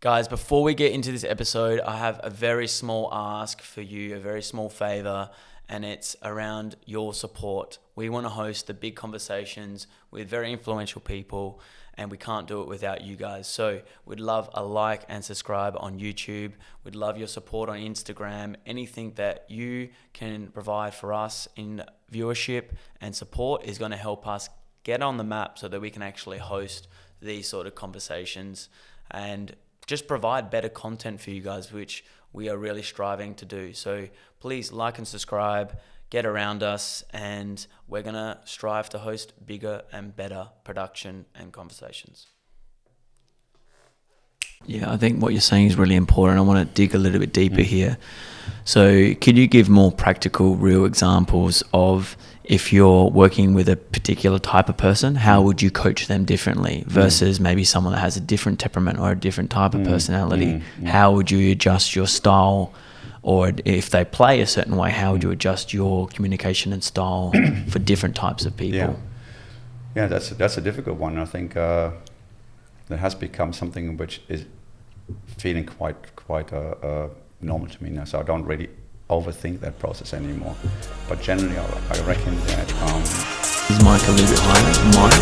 Guys, before we get into this episode, I have a very small ask for you, a very small favor, and it's around your support. We want to host the big conversations with very influential people, and we can't do it without you guys. So we'd love a like and subscribe on YouTube. We'd love your support on Instagram. Anything that you can provide for us in viewership and support is going to help us get on the map so that we can actually host these sort of conversations and just provide better content for you guys, which we are really striving to do. So please like and subscribe, get around us, and we're going to strive to host bigger and better production and conversations. Yeah, I think what you're saying is really important. I want to dig a little bit deeper here. So could you give more practical, real examples of if you're working with a particular type of person, how would you coach them differently versus maybe someone that has a different temperament or a different type of personality? How would you adjust your style? Or if they play a certain way, how would you adjust your communication and style for different types of people? Yeah, that's a difficult one. I think that has become something which is feeling quite normal to me now. So I don't really overthink that process anymore. But generally, I reckon that is mic a little bit higher than mine?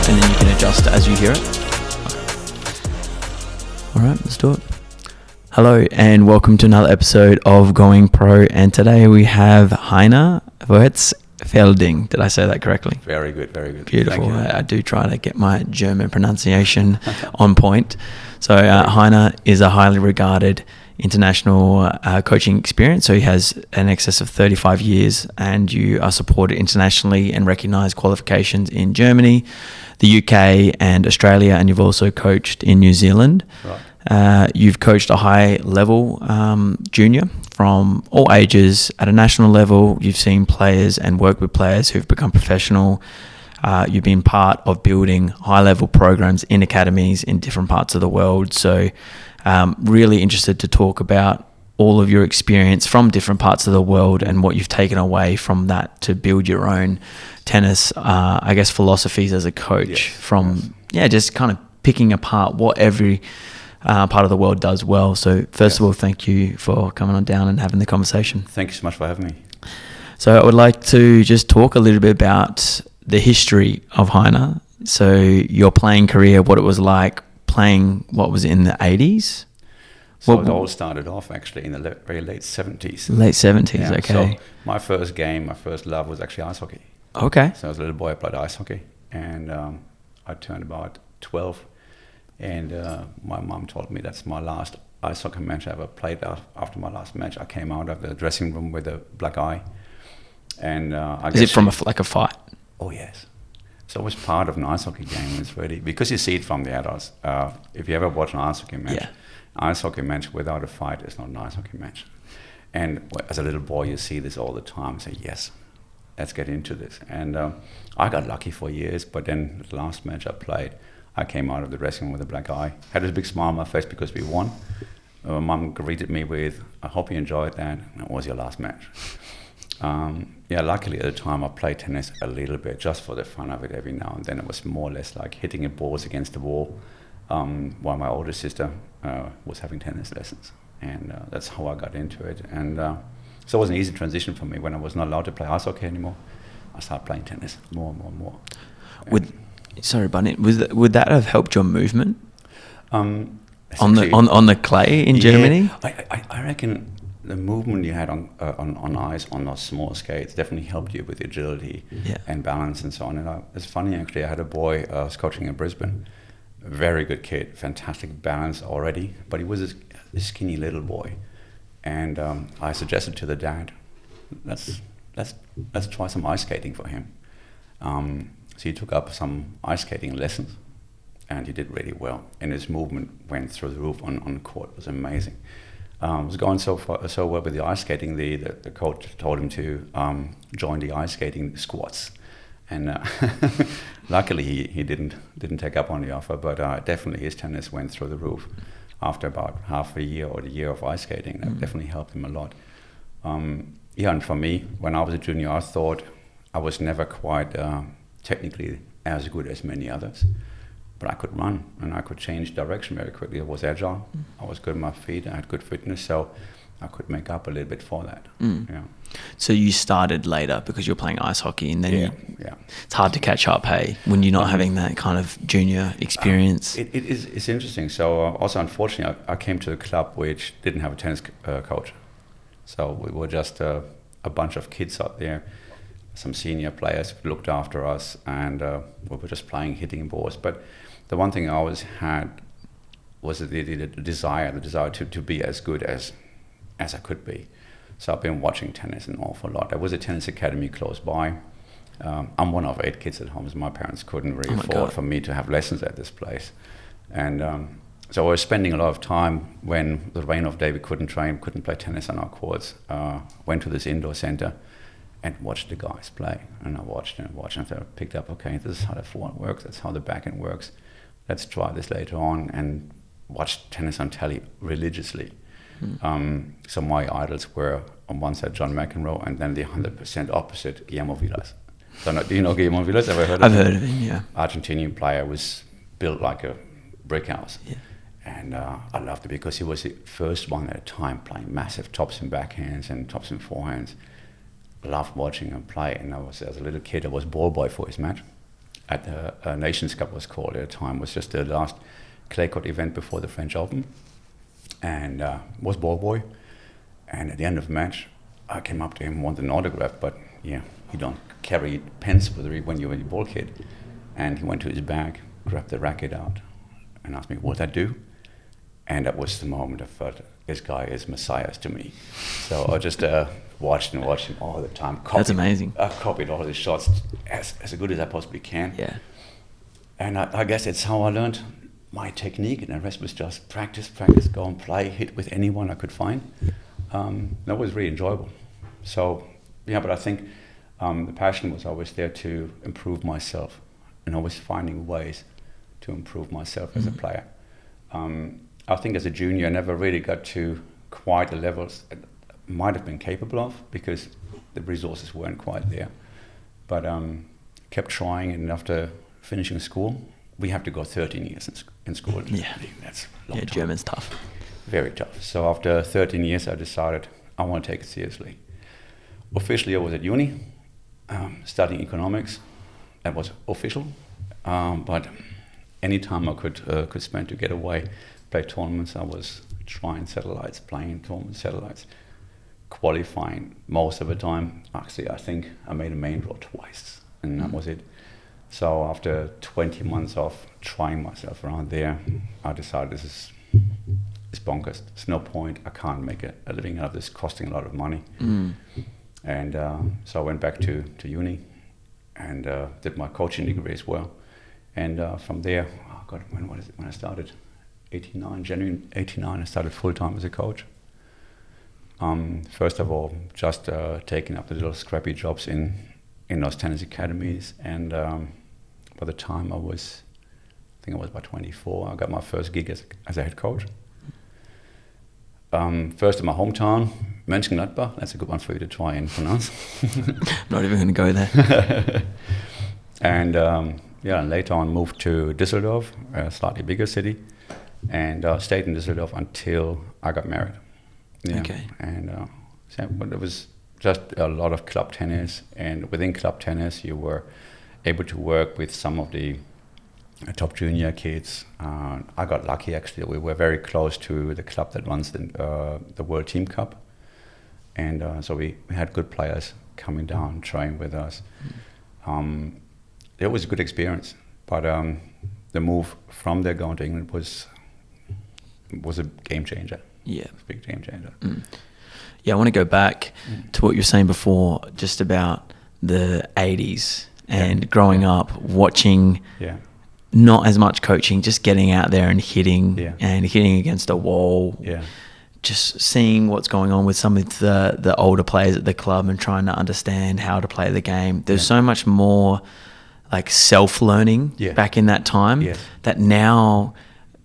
Okay. And then you can adjust it as you hear it. All right, let's do it. Hello and welcome to another episode of Going Pro, and today we have Heiner Writz-Fielding. Did I say that correctly? Very good, very good. Beautiful. I do try to get my German pronunciation on point. So Heiner is a highly regarded international coaching experience. So he has an excess of 35 years, and you are supported internationally and recognized qualifications in Germany, the UK and Australia, and you've also coached in New Zealand. Right. You've coached a high level junior from all ages at a national level. You've seen players and worked with players who've become professional. You've been part of building high level programs in academies in different parts of the world. So really interested to talk about all of your experience from different parts of the world and what you've taken away from that to build your own tennis, I guess, philosophies as a coach just kind of picking apart what every part of the world does well. So first of all, thank you for coming on down and having the conversation. Thank you so much for having me. So I would like to just talk a little bit about the history of Heiner. So your playing career, what it was like playing, what was in the 80s? So it all started off actually in the very late 70s. Late 70s, okay. So my first love was actually ice hockey. Okay. So as a little boy I played ice hockey, and I turned about 12, and my mom told me that's my last ice hockey match I ever played. After my last match I came out of the dressing room with a black eye. And Is it from a fight? Oh yes. It's always part of an ice hockey game. It's really, because you see it from the adults. If you ever watch an ice hockey match, ice hockey match without a fight is not an ice hockey match. And as a little boy, you see this all the time. Say, yes, let's get into this. And I got lucky for years, but then the last match I played, I came out of the dressing room with a black eye. Had a big smile on my face because we won. Mom greeted me with, "I hope you enjoyed that. It was your last match." Luckily at the time I played tennis a little bit just for the fun of it. Every now and then it was more or less like hitting a balls against the wall, while my older sister was having tennis lessons, and that's how I got into it. And so it was an easy transition for me. When I was not allowed to play ice hockey anymore, I started playing tennis more and more. Sorry, Bunny, would that have helped your movement on the clay in Germany? I reckon the movement you had on ice on those small skates definitely helped you with agility and balance and so on. And it's funny actually, I had a boy I was coaching in Brisbane, a very good kid, fantastic balance already, but he was a skinny little boy. And I suggested to the dad, let's try some ice skating for him. So he took up some ice skating lessons, and he did really well. And his movement went through the roof on the court. It was amazing. It was going so well with the ice skating. The coach told him to join the ice skating squads, and luckily he didn't take up on the offer. But definitely his tennis went through the roof after about half a year or the year of ice skating. That definitely helped him a lot. And for me, when I was a junior, I thought I was never quite technically as good as many others. but I could run and I could change direction very quickly. I was agile. I was good on my feet. I had good fitness, so I could make up a little bit for that. Yeah. So you started later because you're playing ice hockey, and then it's hard to catch up, hey, when you're not having that kind of junior experience. It's interesting. So also, unfortunately, I came to a club which didn't have a tennis coach. So we were just a bunch of kids out there, some senior players who looked after us, and we were just playing, hitting balls. But the one thing I always had was the desire to be as good as I could be. So I've been watching tennis an awful lot. There was a tennis academy close by. I'm one of 8 kids at home, so my parents couldn't really afford for me to have lessons at this place. And so I was spending a lot of time when the rain of day we couldn't play tennis on our courts. Went to this indoor center and watched the guys play. And I watched and I picked up, okay, this is how the forehand works, that's how the backhand works. Let's try this later on, and watched tennis on telly religiously. So my idols were on one side John McEnroe, and then the 100% opposite Guillermo Vilas. So do you know Guillermo Vilas? Ever heard of him? I've heard of him, yeah. Argentinian player, was built like a brick house. Yeah. And I loved it because he was the first one at a time playing massive tops and backhands and tops and forehands. I loved watching him play, and as a little kid, I was ball boy for his match. At the Nations Cup was called at the time. It was just the last clay court event before the French Open. And was ball boy, and at the end of the match I came up to him, wanted an autograph, but you don't carry pens when you're a ball kid. And he went to his bag, grabbed the racket out and asked me, what I do? And that was the moment I felt, this guy is messiah to me. So I just watched him all the time. That's amazing. I copied all his shots as good as I possibly can. Yeah. And I guess it's how I learned my technique, and the rest was just practice, go and play, hit with anyone I could find. That was really enjoyable. So, but I think the passion was always there to improve myself, and always finding ways to improve myself as a player. I think as a junior, I never really got to quite the levels I might have been capable of, because the resources weren't quite there. But kept trying, and after finishing school, we have to go 13 years in school. Yeah, that's a long time. German's tough. Very tough. So after 13 years, I decided I want to take it seriously. Officially, I was at uni, studying economics. That was official. But any time I could spend to get away, play tournaments, I was trying satellites, playing tournament satellites, qualifying most of the time. Actually, I think I made a main draw twice, and that was it. So after 20 months of trying myself around there, I decided it's bonkers. There's no point. I can't make a living out of this, costing a lot of money. And so I went back to uni and did my coaching degree as well. And from there, when I started? January 89, I started full-time as a coach. First of all, just taking up the little scrappy jobs in those tennis academies, and by the time I was about 24, I got my first gig as a head coach. First in my hometown, Mönchengladbach. That's a good one for you to try and pronounce. Not even going to go there. And and later on moved to Düsseldorf, a slightly bigger city, and stayed in Düsseldorf until I got married. Yeah. Okay. And but it was just a lot of club tennis, and within club tennis you were able to work with some of the top junior kids. I got lucky, actually. We were very close to the club that runs the World Team Cup, and so we had good players coming down, training with us. It was a good experience, but the move from there going to England was a game changer. Yeah, a big game changer. Yeah, I want to go back to what you were saying before, just about the 80s and growing up, watching not as much coaching, just getting out there and hitting against a wall. Yeah. Just seeing what's going on with some of the older players at the club and trying to understand how to play the game. There's so much more like self-learning back in that time that now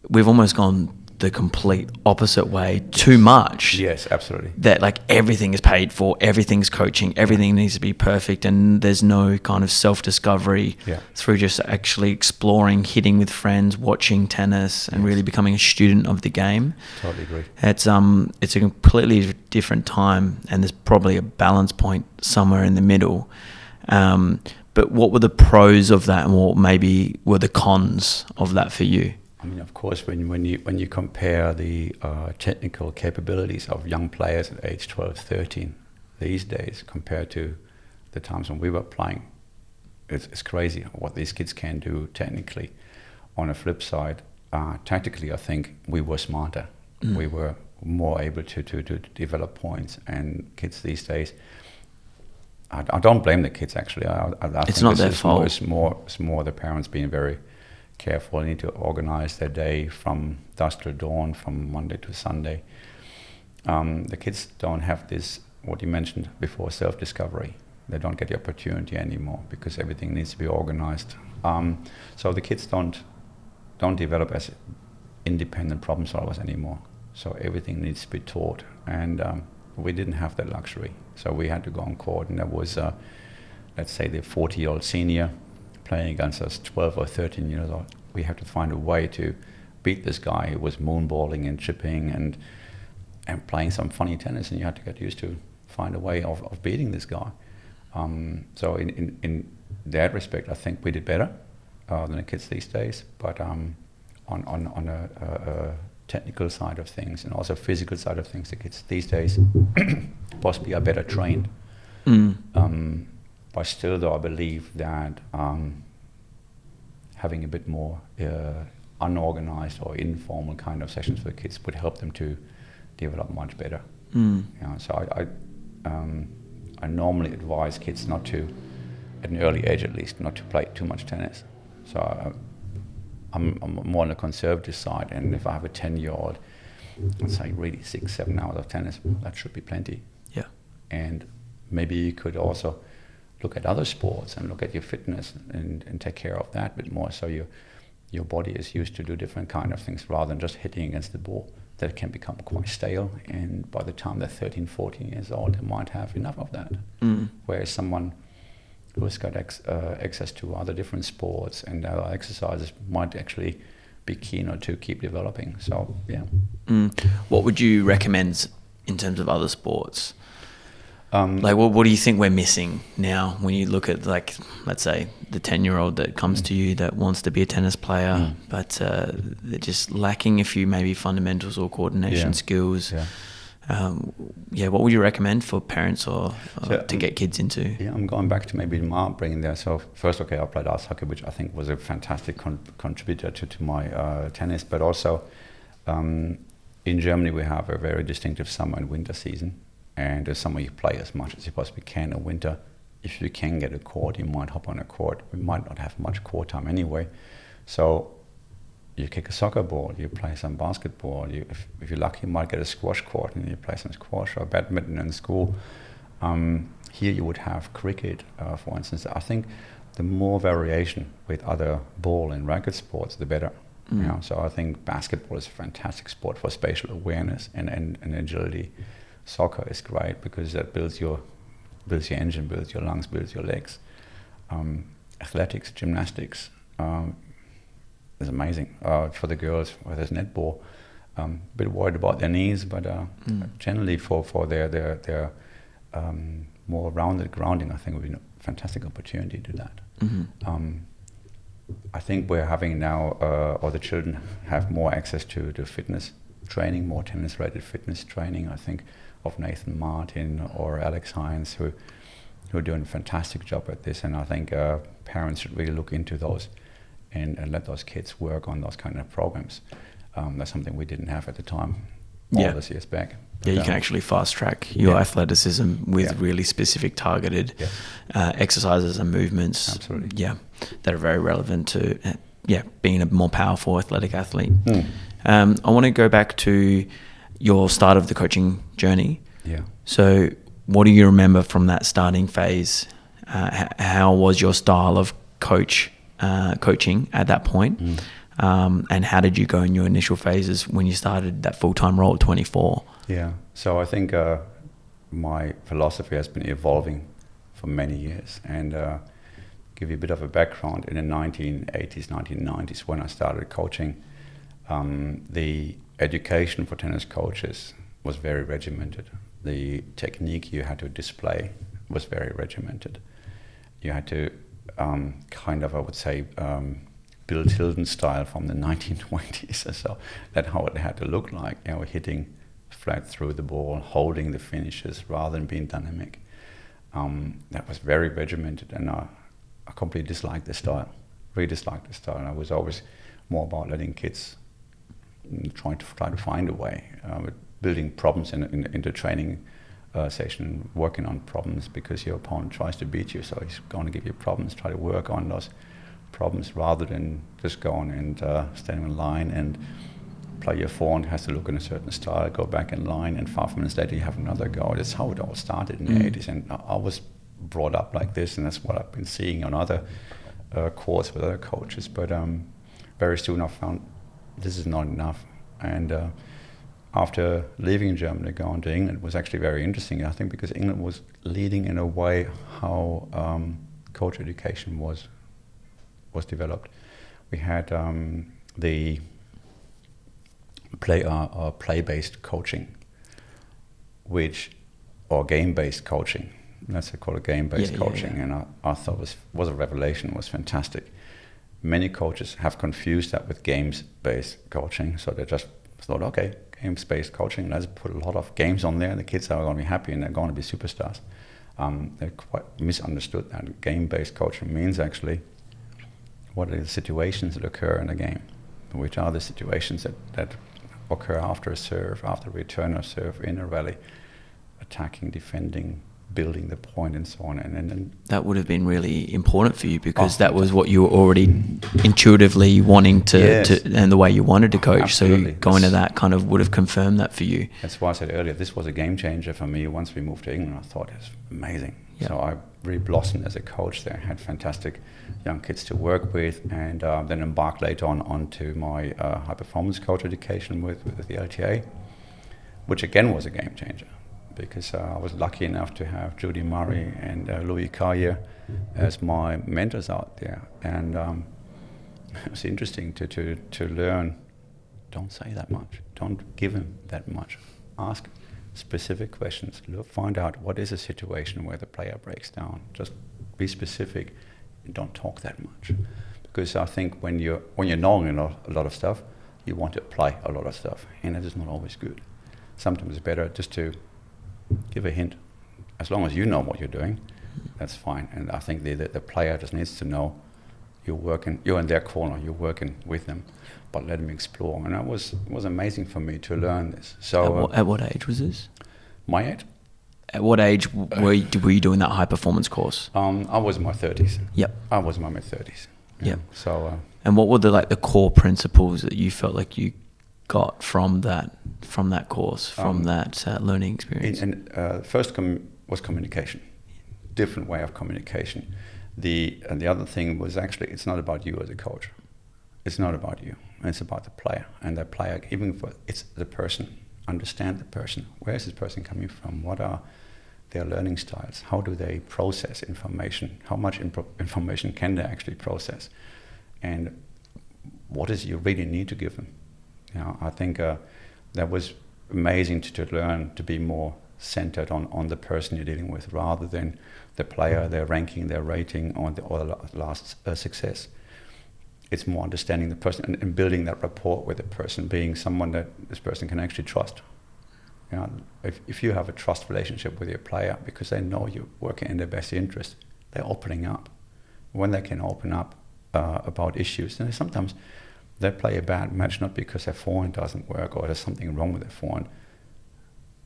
we've almost gone the complete opposite way too much. Yes, absolutely. That like everything is paid for, everything's coaching, everything needs to be perfect, and there's no kind of self-discovery through just actually exploring, hitting with friends, watching tennis, and really becoming a student of the game. Totally agree. It's a completely different time, and there's probably a balance point somewhere in the middle. But what were the pros of that, and what maybe were the cons of that for you? I mean, of course, when you compare the technical capabilities of young players at age 12, 13 these days compared to the times when we were playing, it's crazy what these kids can do technically. On the flip side, tactically, I think we were smarter. We were more able to develop points, and kids these days, I don't blame the kids actually. I it's think not their fault. It's more the parents being very careful. They need to organize their day from dusk till dawn, from Monday to Sunday. The kids don't have this, what you mentioned before, self-discovery. They don't get the opportunity anymore because everything needs to be organized. So the kids don't develop as independent problem solvers anymore. So everything needs to be taught, and we didn't have that luxury. So we had to go on court, and there was, let's say, the 40-year-old senior playing against us 12 or 13 years old. We had to find a way to beat this guy who was moonballing and chipping and playing some funny tennis, and you had to get used to find a way of beating this guy. So in that respect, I think we did better than the kids these days. But on a technical side of things and also physical side of things, the kids these days possibly are better trained. But still, though, I believe that having a bit more unorganized or informal kind of sessions for the kids would help them to develop much better. So I normally advise kids not to, at an early age at least, not to play too much tennis. So I'm more on the conservative side, and if I have a 10-year-old, let's say really 6-7 hours of tennis, that should be plenty. Yeah. And maybe you could also look at other sports and look at your fitness and take care of that a bit more, so your body is used to do different kind of things rather than just hitting against the ball. That can become quite stale, and by the time they're 13, 14 years old, they might have enough of that. Whereas someone who's got access to other different sports and other exercises might actually be keener to keep developing. So, yeah. What would you recommend in terms of other sports? Like, what do you think we're missing now when you look at, like, let's say, the 10-year-old that comes to you that wants to be a tennis player, but they're just lacking a few maybe fundamentals or coordination skills? What would you recommend for parents or to get kids into? Yeah, I'm going back to maybe my upbringing there. So first, I played ice hockey, which I think was a fantastic contributor to my tennis. But also, in Germany, we have a very distinctive summer and winter season. And the summer you play as much as you possibly can. In winter, if you can get a court, you might hop on a court. We might not have much court time anyway. So you kick a soccer ball, you play some basketball. If you're lucky, you might get a squash court and you play some squash or badminton in school. Here you would have cricket, for instance. I think the more variation with other ball and racket sports, the better. So I think basketball is a fantastic sport for spatial awareness and agility. Soccer is great because that builds your engine, builds your lungs, builds your legs. Athletics, gymnastics is amazing. For the girls, where there's netball, a bit worried about their knees, but generally for their more rounded grounding, I think would be a fantastic opportunity to do that. I think we're having now, or the children have more access to fitness training, more tennis-related fitness training. I think of Nathan Martin or Alex Hines who are doing a fantastic job at this, and I think parents should really look into those and let those kids work on those kind of programs. That's something we didn't have at the time, all those years back. Yeah, you can actually fast track your athleticism with really specific targeted exercises and movements. Absolutely. Yeah, that are very relevant to being a more powerful athletic athlete. I want to go back to your start of the coaching journey. Yeah. So what do you remember from that starting phase? How was your style of coaching at that point? And how did you go in your initial phases when you started that full-time role at 24? Yeah, so I think my philosophy has been evolving for many years. And give you a bit of a background, in the 1980s, 1990s, when I started coaching, the education for tennis coaches was very regimented. The technique you had to display was very regimented. You had to I would say, Bill Tilden style from the 1920s or so. That's how it had to look like, hitting flat through the ball, holding the finishes rather than being dynamic. That was very regimented, and I completely disliked the style. Really disliked the style. And I was always more about letting kids try to find a way, building problems in the training session, working on problems, because your opponent tries to beat you, so he's going to give you problems. Try to work on those problems rather than just go on and stand in line and play your forehand has to look in a certain style, go back in line, and 5 minutes later you have another go. That's how it all started in the 80s, and I was brought up like this, and that's what I've been seeing on other courts with other coaches. But very soon I found this is not enough, and after leaving Germany, going to England was actually very interesting, I think, because England was leading in a way how coach education was developed. We had the play-based coaching, or game-based coaching. Let's call it game-based coaching, and I thought was a revelation. It was fantastic. Many coaches have confused that with games-based coaching, so they just thought, okay, games-based coaching, let's put a lot of games on there, and the kids are going to be happy and they're going to be superstars. They quite misunderstood that. Game-based coaching means actually what are the situations that occur in a game, which are the situations that occur after a serve, after return of serve, in a rally, attacking, defending, building the point, and so on. And that would have been really important for you, because that was what you were already intuitively wanting to and the way you wanted to coach. Absolutely. So going to that kind of would have confirmed that for you. That's why I said earlier, this was a game changer for me. Once we moved to England, I thought it was amazing. Yeah. So I really blossomed as a coach there, had fantastic young kids to work with, and then embarked later on onto my high performance coach education with the LTA, which again was a game changer, because I was lucky enough to have Judy Murray and Louis Carrier as my mentors out there, and it was interesting to learn. Don't say that much. Don't give him that much. Ask specific questions. Find out what is a situation where the player breaks down. Just be specific and don't talk that much, because I think when you're knowing a lot of stuff, you want to apply a lot of stuff, and that is not always good. Sometimes it's better just to give a hint. As long as you know what you're doing, that's fine. And I think the player just needs to know you're in their corner, you're working with them, but let them explore. And it was amazing for me to learn this. So at what age was this? My age? At what age were you doing that high performance course? I was in my 30s. Yep. I was in my mid-30s. Yep. So. And what were the core principles that you felt like you got from that course, from that learning experience? First was communication, different way of communication. And the other thing was actually, it's not about you as a coach. It's not about you. It's about the player. And the player, it's the person. Understand the person. Where is this person coming from? What are their learning styles? How do they process information? How much information can they actually process? And what is it you really need to give them? I think that was amazing to learn to be more centered on the person you're dealing with, rather than the player, their ranking, their rating, or the last success. It's more understanding the person and building that rapport with the person, being someone that this person can actually trust. If you have a trust relationship with your player, because they know you're working in their best interest, they're opening up. When they can open up about issues, and sometimes they play a bad match not because their forehand doesn't work or there's something wrong with their forehand.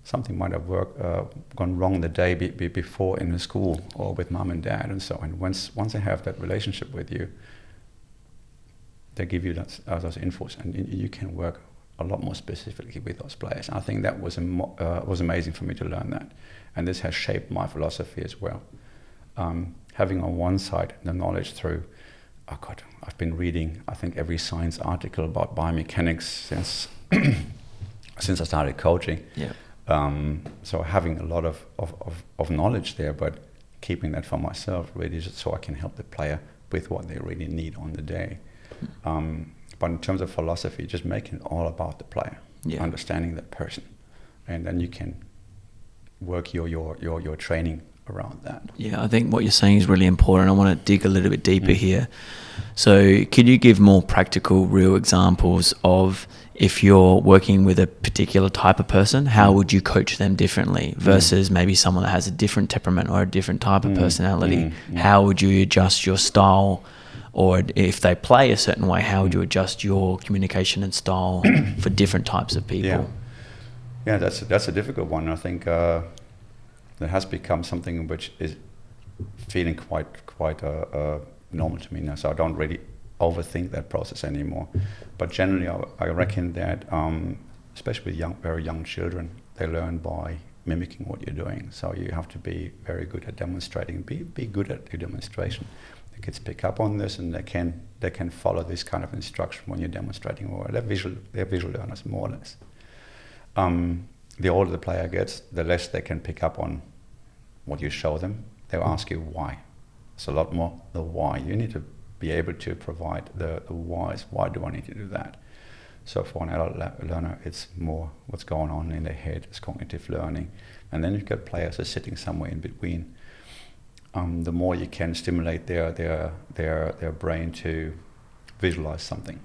Something might have gone wrong the day before in the school or with mom and dad and so on. Once they have that relationship with you, they give you those infos, and you can work a lot more specifically with those players. I think that was amazing for me to learn that, and this has shaped my philosophy as well. Having on one side the knowledge through, I've been reading, I think, every science article about biomechanics since since I started coaching. Yeah. So having a lot of knowledge there, but keeping that for myself really, just so I can help the player with what they really need on the day. But in terms of philosophy, just making it all about the player, understanding that person, and then you can work your training around that. Yeah, I think what you're saying is really important. I want to dig a little bit deeper here. So could you give more practical, real examples of if you're working with a particular type of person, how would you coach them differently versus maybe someone that has a different temperament or a different type of personality? How would you adjust your style? Or if they play a certain way, how would you adjust your communication and style for different types of people? Yeah, that's a difficult one. I think that has become something which is feeling quite normal to me now. So I don't really overthink that process anymore. But generally, I reckon that, especially with very young children, they learn by mimicking what you're doing. So you have to be very good at demonstrating. Be good at your demonstration. The kids pick up on this, and they can follow this kind of instruction when you're demonstrating. Or they're visual learners, more or less. The older the player gets, the less they can pick up on what you show them. They'll ask you why. It's a lot more the why. You need to be able to provide the whys. Why do I need to do that? So for an adult learner, it's more what's going on in their head. It's cognitive learning. And then you've got players who are sitting somewhere in between. The more you can stimulate their brain to visualize something,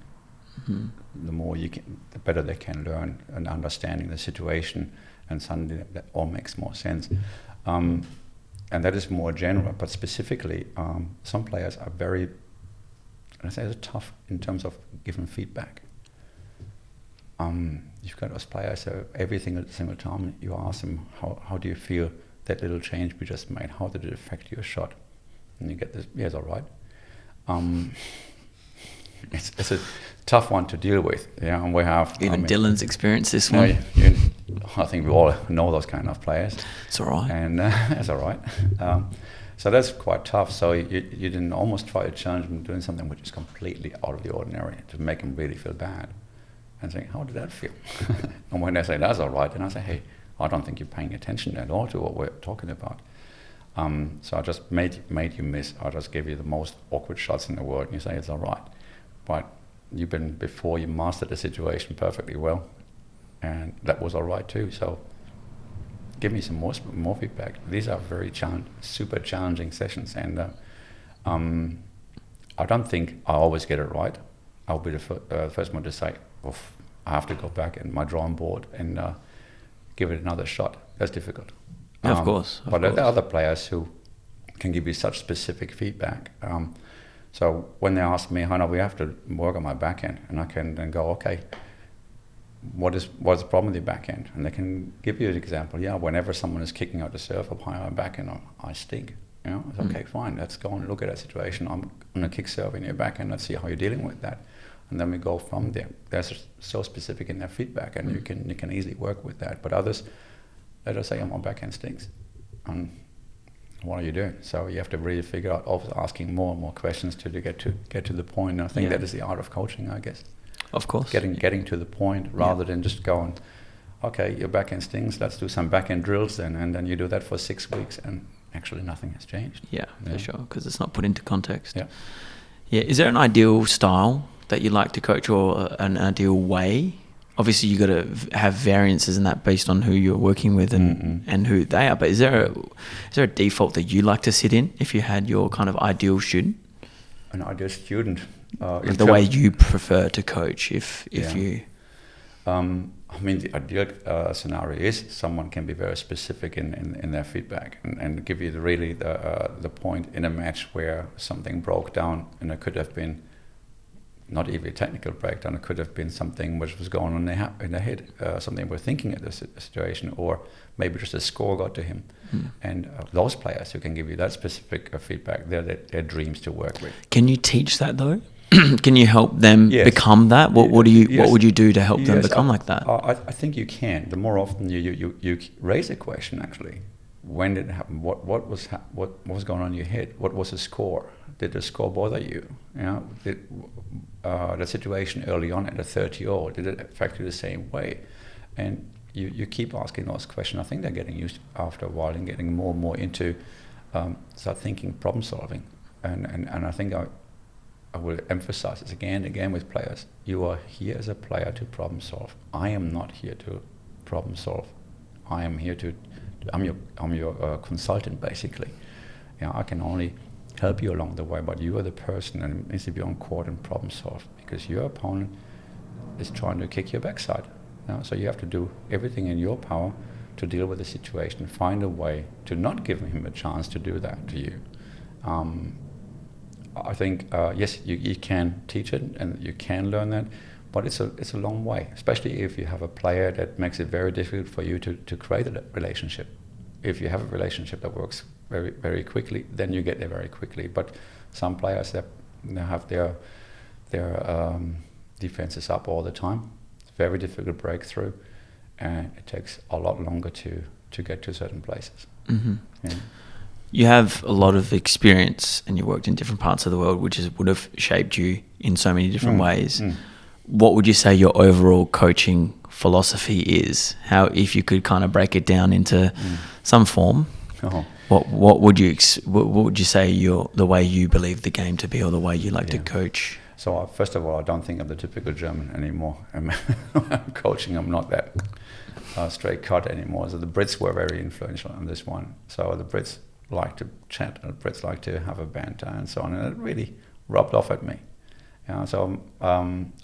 the better they can learn and understanding the situation, and suddenly that all makes more sense. And that is more general, but specifically, some players are very, I say, it's tough in terms of giving feedback. You've got those players, so every single time you ask them, how do you feel that little change we just made? How did it affect your shot? And you get this, yes, all right. It's a tough one to deal with. Yeah, and we have Dylan's experienced this one. I think we all know those kind of players. It's all right. And it's all right. So that's quite tough. So you didn't almost try to challenge them doing something which is completely out of the ordinary to make them really feel bad, and saying, how did that feel? And when they say that's all right, then I say, hey, I don't think you're paying attention at all to what we're talking about. So I just made you miss. I just gave you the most awkward shots in the world, and you say it's all right. But you mastered the situation perfectly well, and that was all right too. So give me some more feedback. These are very super challenging sessions, and I don't think I always get it right. I'll be the first one to say, I have to go back in my drawing board and give it another shot. That's difficult. Of course. But there are other players who can give you such specific feedback. So when they ask me, Heiner, we have to work on my backhand, and I can then go, okay, what's the problem with your backhand? And they can give you an example. Yeah, whenever someone is kicking out the serve up high on my backhand, I stink. You know, it's okay, fine. Let's go and look at that situation. I'm going to kick serve in your backhand. Let's see how you're dealing with that, and then we go from there. They're so specific in their feedback, and you can easily work with that. But others, they just say, my backhand stinks. What are you doing? So you have to really figure out, always asking more and more questions to get to the point. And I think that is the art of coaching, I guess. Of course. Getting to the point rather than just going, okay, your backhand stings, let's do some backhand drills then. And then you do that for 6 weeks and actually nothing has changed. Yeah, for sure, because it's not put into context. Yeah. Yeah. Is there an ideal style that you like to coach, or an ideal way? Obviously, you got to have variances in that based on who you're working with and who they are. But is there a default that you like to sit in if you had your kind of ideal student? An ideal student, like the way you prefer to coach, if you. I mean, the ideal scenario is someone can be very specific in their feedback and give you the point in a match where something broke down, and it could have been not even a technical breakdown. It could have been something which was going on in their head, something we're thinking at the situation, or maybe just a score got to him. And those players who can give you that specific feedback, they're dreams to work with. Can you teach that though? Can you help them become that? What would you do to help them become like that? I think you can. The more often you raise a question, actually, when did it happen? What was going on in your head? What was the score? Did the score bother you? You know, did the situation early on at the 30-0, did it affect you the same way? And you keep asking those questions. I think they're getting used after a while and getting more and more into start thinking problem solving. And I think I will emphasize this again and again with players. You are here as a player to problem solve. I am not here to problem solve. I am here I'm your consultant basically. You know, I can only help you along the way, but you are the person and needs to be on court and problem solve, because your opponent is trying to kick your backside. You know? So you have to do everything in your power to deal with the situation, find a way to not give him a chance to do that to you. I think yes, you can teach it and you can learn that, but it's a long way, especially if you have a player that makes it very difficult for you to create a relationship. If you have a relationship that works very, very quickly, then you get there very quickly. But some players that have their defenses up all the time. It's very difficult to break through, and it takes a lot longer to get to certain places. Mm-hmm. Yeah. You have a lot of experience and you worked in different parts of the world, which would have shaped you in so many different ways. What would you say your overall coaching philosophy is? How, if you could kind of break it down into some form, what would you say the way you believe the game to be, or the way you like to coach? So first of all, I don't think I'm the typical German anymore. I'm coaching, I'm not that straight cut anymore. So the Brits were very influential on this one. So the Brits like to chat, and the Brits like to have a banter and so on, and it really rubbed off at me. So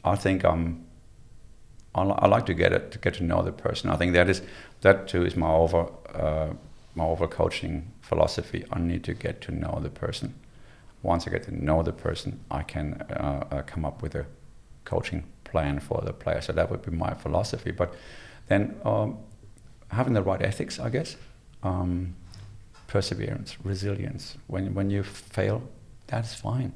I think I like to get to know the person. I think that too is my over coaching philosophy. I need to get to know the person. Once I get to know the person, I can come up with a coaching plan for the player. So that would be my philosophy. But then having the right ethics, I guess, perseverance, resilience. When you fail, that's fine.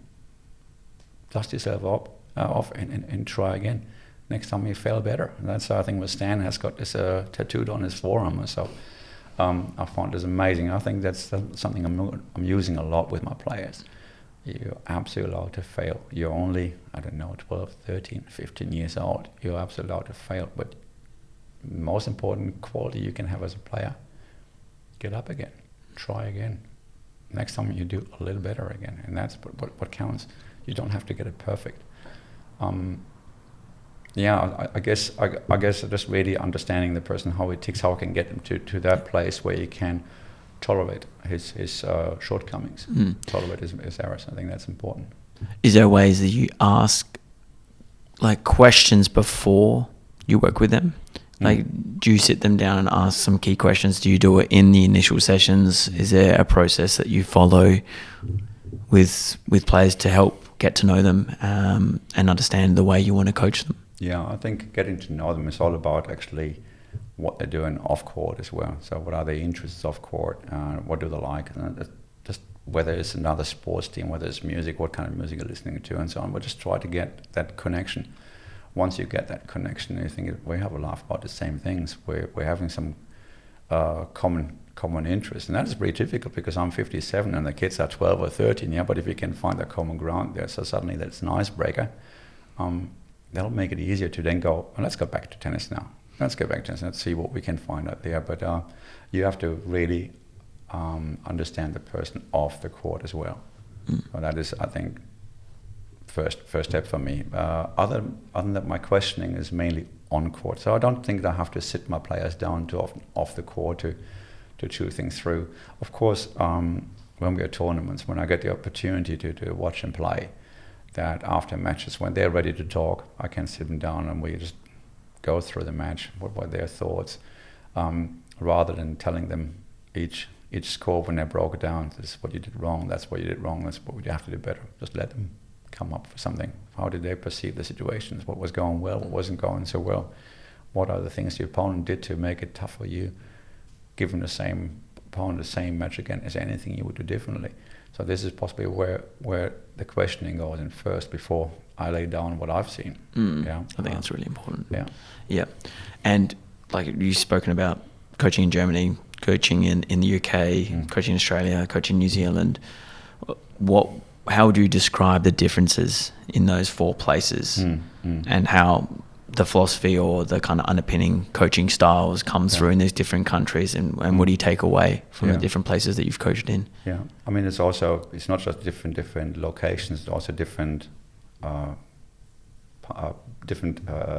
Dust yourself off and try again. Next time you fail better. And that's, I think, what Stan has got this tattooed on his forearm or so. I find this amazing. I think that's something I'm using a lot with my players. You're absolutely allowed to fail. You're only, 12, 13, 15 years old. You're absolutely allowed to fail. But the most important quality you can have as a player, get up again, try again. Next time you do a little better again. And that's what counts. You don't have to get it perfect. I guess just really understanding the person, how he ticks, how I can get him to that place where he can tolerate his shortcomings, tolerate his errors. I think that's important. Is there ways that you ask like questions before you work with them? Like, do you sit them down and ask some key questions? Do you do it in the initial sessions? Is there a process that you follow with players to help get to know them and understand the way you want to coach them? Yeah, I think getting to know them is all about actually what they're doing off court as well. So what are their interests off court? What do they like? And just whether it's another sports team, whether it's music, what kind of music you're listening to, and so on. But just try to get that connection. Once you get that connection, you think we have a laugh about the same things. We're having some common interest, and that is pretty difficult because I'm 57 and the kids are 12 or 13. Yeah, but if you can find a common ground there, so suddenly that's an icebreaker. That'll make it easier to then go, well, let's go back to tennis now. Let's go back to tennis. Let's see what we can find out there. But you have to really understand the person off the court as well. So that is, I think, first step for me. Other than that, my questioning is mainly on court. So I don't think that I have to sit my players down too often off the court to chew things through. Of course, when we are tournaments, when I get the opportunity to watch them play, that after matches, when they're ready to talk, I can sit them down and we just go through the match, what were their thoughts, rather than telling them each score when they broke it down. This is what you did wrong, that's what you did wrong, that's what you have to do better. Just let them come up with something. How did they perceive the situations? What was going well, what wasn't going so well? What are the things the opponent did to make it tough for you? Give them the same opponent the same match again. Is there anything you would do differently? So this is possibly where the questioning goes in first before I lay down what I've seen. I think that's really important. Yeah. And like you've spoken about coaching in Germany, coaching in the UK, coaching in Australia, coaching in New Zealand. How would you describe the differences in those 4 places and how the philosophy or the kind of underpinning coaching styles comes through in these different countries, and what do you take away from the different places that you've coached in? Yeah, I mean, it's not just different locations, it's also different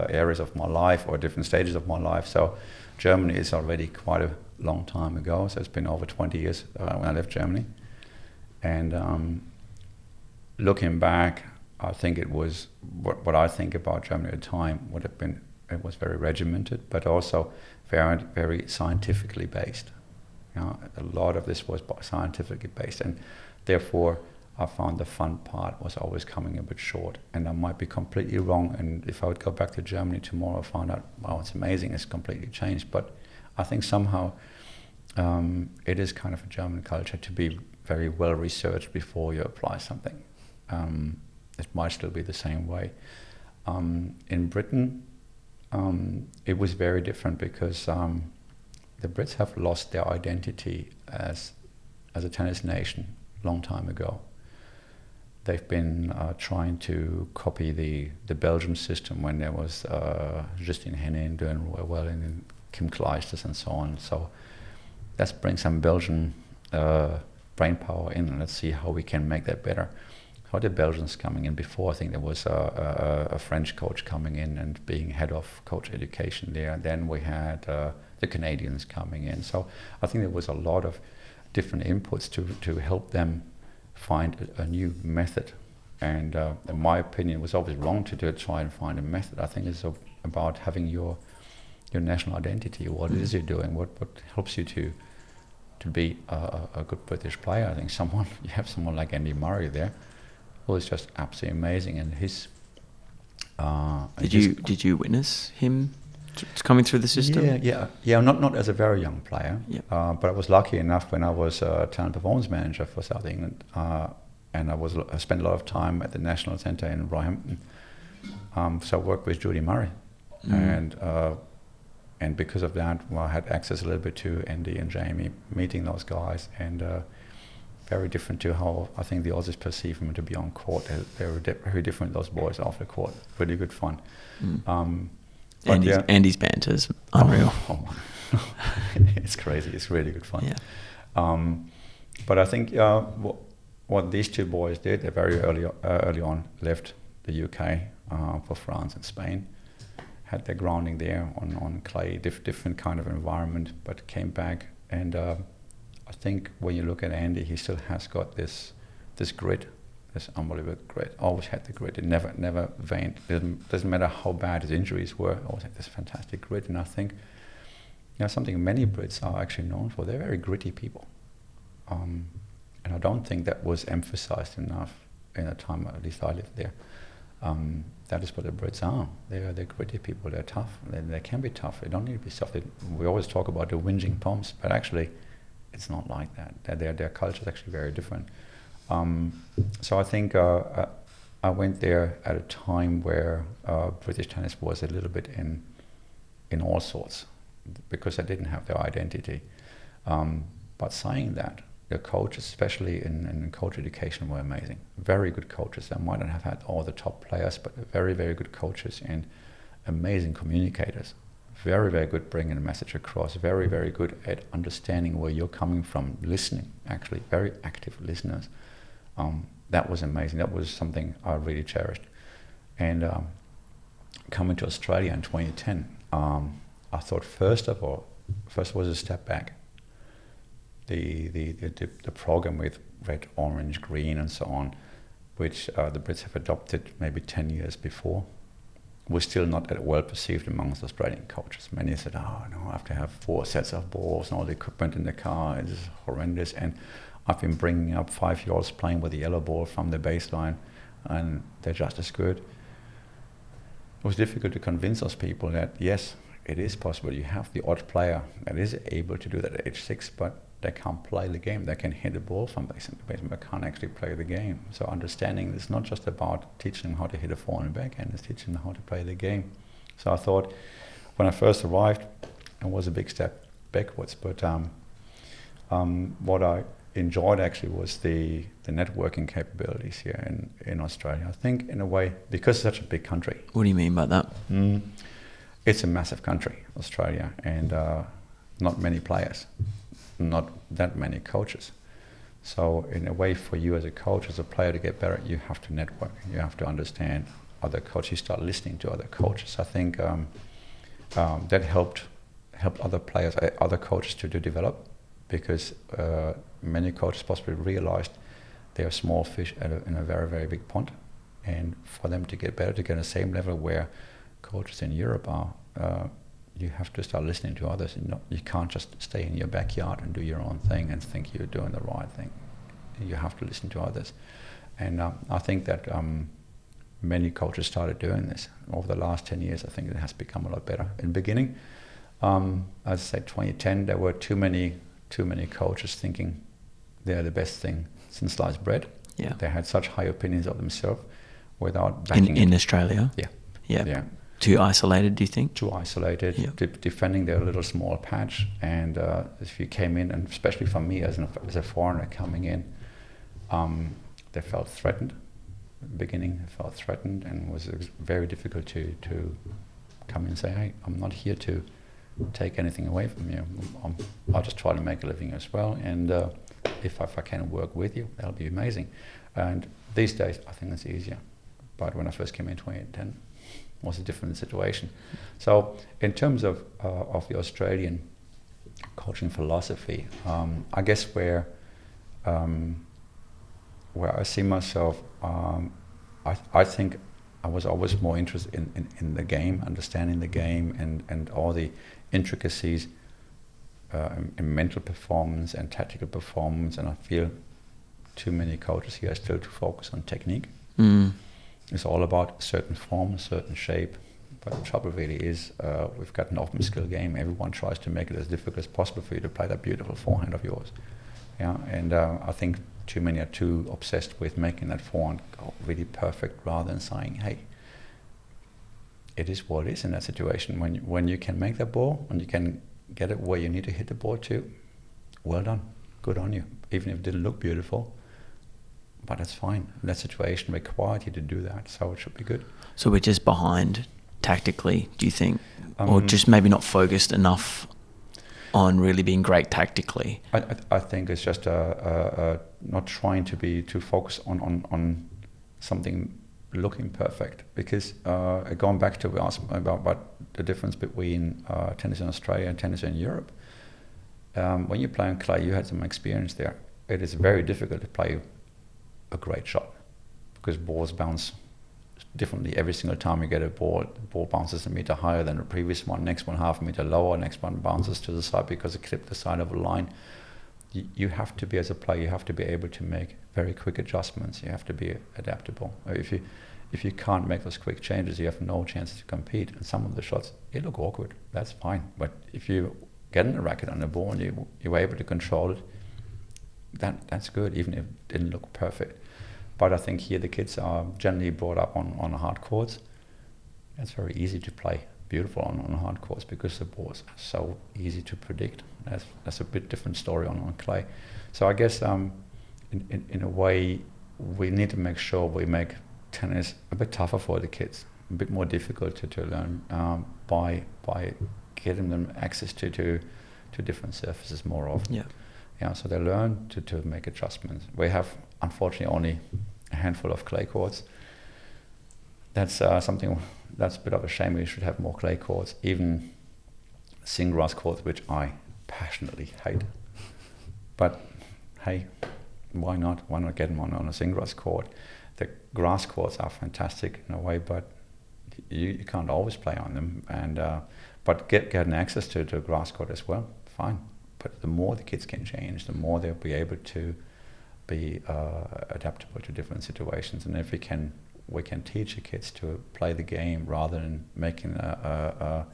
areas of my life or different stages of my life. So Germany is already quite a long time ago, so it's been over 20 years when I left Germany. And looking back, I think it was what I think about Germany at the time would have been, it was very regimented, but also very, very scientifically based. You know, a lot of this was scientifically based, and therefore I found the fun part was always coming a bit short. And I might be completely wrong, and if I would go back to Germany tomorrow, I find out, wow, it's amazing, it's completely changed. But I think somehow it is kind of a German culture to be very well researched before you apply something. It might still be the same way. In Britain, it was very different because the Brits have lost their identity as a tennis nation a long time ago. They've been trying to copy the Belgium system when there was Justine Henin doing well and Kim Clijsters and so on. So let's bring some Belgian brain power in, and let's see how we can make that better. How the Belgians coming in before? I think there was a French coach coming in and being head of coach education there. And then we had the Canadians coming in. So I think there was a lot of different inputs to help them find a new method. And in my opinion, it was always wrong to try and find a method. I think it's about having your national identity, what it is you're doing, what helps you to be a good British player. I think you have someone like Andy Murray there, who is just absolutely amazing. And his did you witness him coming through the system? Yeah. Not as a very young player, but I was lucky enough when I was a talent performance manager for South England, and I spent a lot of time at the National Centre in Roehampton. So I worked with Judy Murray, and because of that, I had access a little bit to Andy and Jamie, meeting those guys, and very different to how I think the Aussies perceive them to be on court. They were very different, those boys off the court. Really good fun. Andy's banter is unreal. It's crazy. It's really good fun. Yeah. But I think what these 2 boys did, they very early on left the UK for France and Spain. Had their grounding there on clay, different kind of environment, but came back. And I think when you look at Andy, he still has got this grit, this unbelievable grit. Always had the grit. It never waned. Doesn't matter how bad his injuries were. Always had this fantastic grit. And I think something many Brits are actually known for. They're very gritty people, and I don't think that was emphasized enough in the time at least I lived there. That is what the Brits are. They're gritty people. They're tough. They can be tough. They don't need to be soft. We always talk about the whinging Poms, but actually, it's not like that. Their culture is actually very different. So I think I went there at a time where British tennis was a little bit in all sorts, because they didn't have their identity. But saying that, the coaches, especially in coach education, were amazing. Very good coaches. They might not have had all the top players, but very, very good coaches and amazing communicators. Very, very good bringing the message across. Very, very good at understanding where you're coming from, listening, actually. Very active listeners. That was amazing. That was something I really cherished. And coming to Australia in 2010, I thought first was a step back. The program with red, orange, green, and so on, which the Brits have adopted maybe 10 years before, was still not well perceived amongst Australian coaches. Many said, "Oh no, I have to have 4 sets of balls and all the equipment in the car. It's horrendous." And I've been bringing up 5-year-olds playing with the yellow ball from the baseline, and they're just as good. It was difficult to convince those people that yes, it is possible. You have the odd player that is able to do that at age 6, but they can't play the game. They can hit a ball from basement, but can't actually play the game. So understanding it's not just about teaching them how to hit a forehand and backhand, it's teaching them how to play the game. So I thought, when I first arrived, it was a big step backwards, but what I enjoyed actually was the networking capabilities here in Australia. I think in a way, because it's such a big country. What do you mean by that? It's a massive country, Australia, and not many players, not that many coaches. So in a way, for you as a coach, as a player to get better, you have to network. You have to understand other coaches. You start listening to other coaches. I think that helped other players, other coaches to develop, because many coaches possibly realized they are small fish in a very, very big pond. And for them to get better, to get on the same level where coaches in Europe are, you have to start listening to others. You can't just stay in your backyard and do your own thing and think you're doing the right thing. You have to listen to others. And I think that many coaches started doing this. Over the last 10 years, I think it has become a lot better. In the beginning, as I said, 2010, there were too many coaches thinking they're the best thing since sliced bread. Yeah. They had such high opinions of themselves without backing in Australia? Yeah. Too isolated, do you think? Too isolated, defending their little small patch. And if you came in, and especially for me as a foreigner coming in, they felt threatened. At the beginning, they felt threatened, and it was very difficult to come in and say, hey, I'm not here to take anything away from you. I'll just try to make a living as well. And if I can work with you, that'll be amazing. And these days, I think it's easier. But when I first came in 2010, was a different situation. So in terms of the Australian coaching philosophy, I guess where I see myself, I think I was always more interested in the game, understanding the game and all the intricacies in mental performance and tactical performance, and I feel too many coaches here are still to focus on technique. It's all about a certain form, a certain shape. But the trouble really is we've got an open skill game. Everyone tries to make it as difficult as possible for you to play that beautiful forehand of yours. Yeah, and I think too many are too obsessed with making that forehand really perfect rather than saying, hey, it is what it is in that situation. When you can make that ball and you can get it where you need to hit the ball to, well done, good on you. Even if it didn't look beautiful, but that's fine. That situation required you to do that, so it should be good. So we're just behind tactically, do you think? Or just maybe not focused enough on really being great tactically? I think it's just not trying to focus on something looking perfect. Because going back to ask about the difference between tennis in Australia and tennis in Europe, when you play on clay, you had some experience there. It is very difficult to play a great shot because balls bounce differently every single time you get a ball. The ball bounces a meter higher than the previous one, next one half a meter lower, next one bounces to the side because it clipped the side of a line. You have to be, as a player, you have to be able to make very quick adjustments. You have to be adaptable. If you can't make those quick changes, you have no chance to compete. And some of the shots, they look awkward. That's fine. But if you get in a racket on the ball and you're able to control it, that's good, even if it didn't look perfect. But I think here the kids are generally brought up on hard courts. It's very easy to play beautiful on hard courts because the balls are so easy to predict. That's a bit different story on clay. So I guess in a way we need to make sure we make tennis a bit tougher for the kids, a bit more difficult to learn by getting them access to different surfaces more often. Yeah, so they learn to make adjustments. We have, unfortunately, only a handful of clay courts. That's something that's a bit of a shame. We should have more clay courts, even singgrass courts, which I passionately hate. But hey, why not? Why not get them on a singgrass court? The grass courts are fantastic in a way, but you can't always play on them. And but getting access to a grass court as well, fine. But the more the kids can change, the more they'll be able to be adaptable to different situations. And if we can teach the kids to play the game rather than making an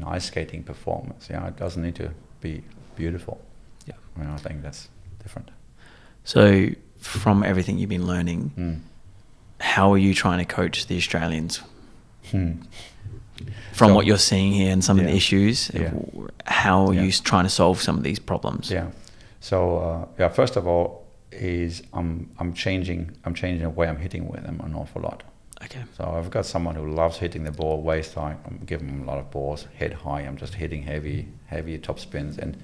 ice skating performance. Yeah, it doesn't need to be beautiful. Yeah, I think that's different. So, from everything you've been learning, how are you trying to coach the Australians? From what you're seeing here and some of the issues, how are you trying to solve some of these problems? Yeah, So first of all, I'm changing the way I'm hitting with them an awful lot. Okay. So I've got someone who loves hitting the ball waist high. I'm giving him a lot of balls, head high. I'm just hitting heavy top spins, and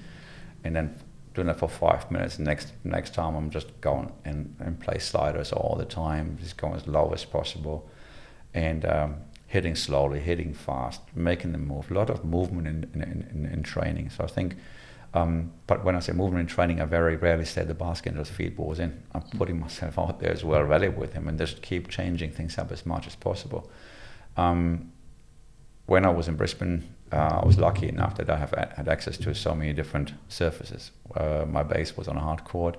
then doing that for 5 minutes. Next time I'm just going and play sliders all the time, just going as low as possible, and hitting slowly, hitting fast, making them move. A lot of movement in training. So I think, but when I say movement in training, I very rarely stay at the basket and just feed balls in. I'm putting myself out there as well, really, with him, and just keep changing things up as much as possible. When I was in Brisbane, I was lucky enough that I have had access to so many different surfaces. My base was on a hard court.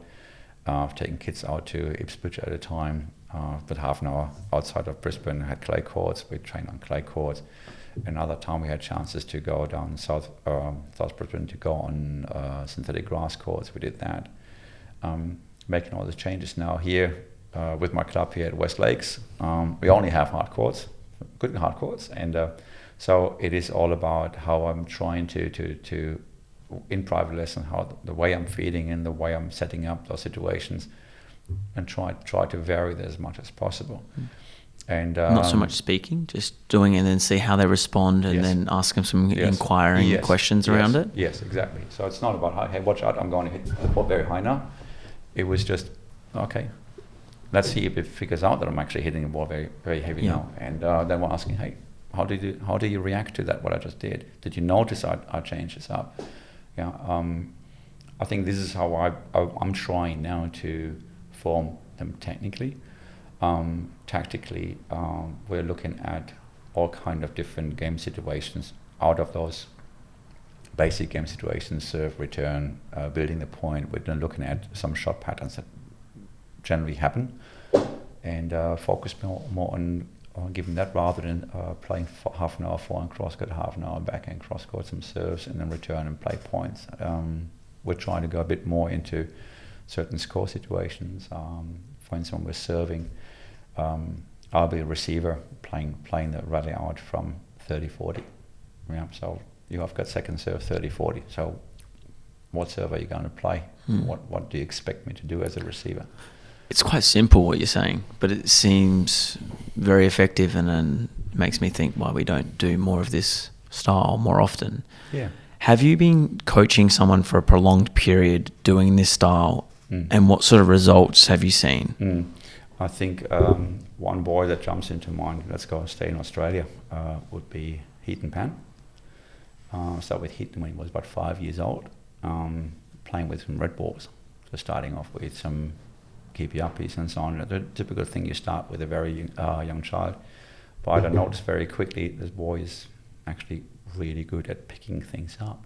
I've taken kids out to Ipswich at a time, but half an hour outside of Brisbane, I had clay courts. We trained on clay courts. Another time we had chances to go down South Brisbane to go on synthetic grass courts. We did that. Making all the changes now here with my club here at West Lakes. We only have hard courts, good hard courts, and so it is all about how I'm trying to in private lesson, how the way I'm feeding and the way I'm setting up those situations, and try to vary that as much as possible. And not so much speaking, just doing it and then see how they respond, and then ask them some inquiring questions around it. Yes, exactly. So it's not about, hey, watch out, I'm going to hit the ball very high now. It was just, okay, let's see if it figures out that I'm actually hitting the ball very, very heavy now. And then we're asking, hey, how do you react to that, what I just did? Did you notice I changed this up? Yeah, I think this is how I'm trying now to form them technically. Tactically, we're looking at all kind of different game situations. Out of those basic game situations, serve, return, building the point, we're then looking at some shot patterns that generally happen, and focus more on giving that rather than playing for half an hour forehand cross court, half an hour backhand cross court, some serves, and then return and play points. We're trying to go a bit more into certain score situations. For instance, when we're serving, I'll be a receiver playing the rally out from 30-40. Yeah, so you have got second serve 30-40. So what serve are you going to play? What do you expect me to do as a receiver? It's quite simple what you're saying, but it seems very effective, and then makes me think why we don't do more of this style more often. Yeah. Have you been coaching someone for a prolonged period doing this style, and what sort of results have you seen? I think one boy that jumps into mind, let's go stay in Australia, would be Heaton Pan. Started with Heaton when he was about 5 years old, playing with some red balls. So starting off with some keepy uppies and so on. The typical thing you start with a very young child. But I noticed very quickly this boy is actually really good at picking things up.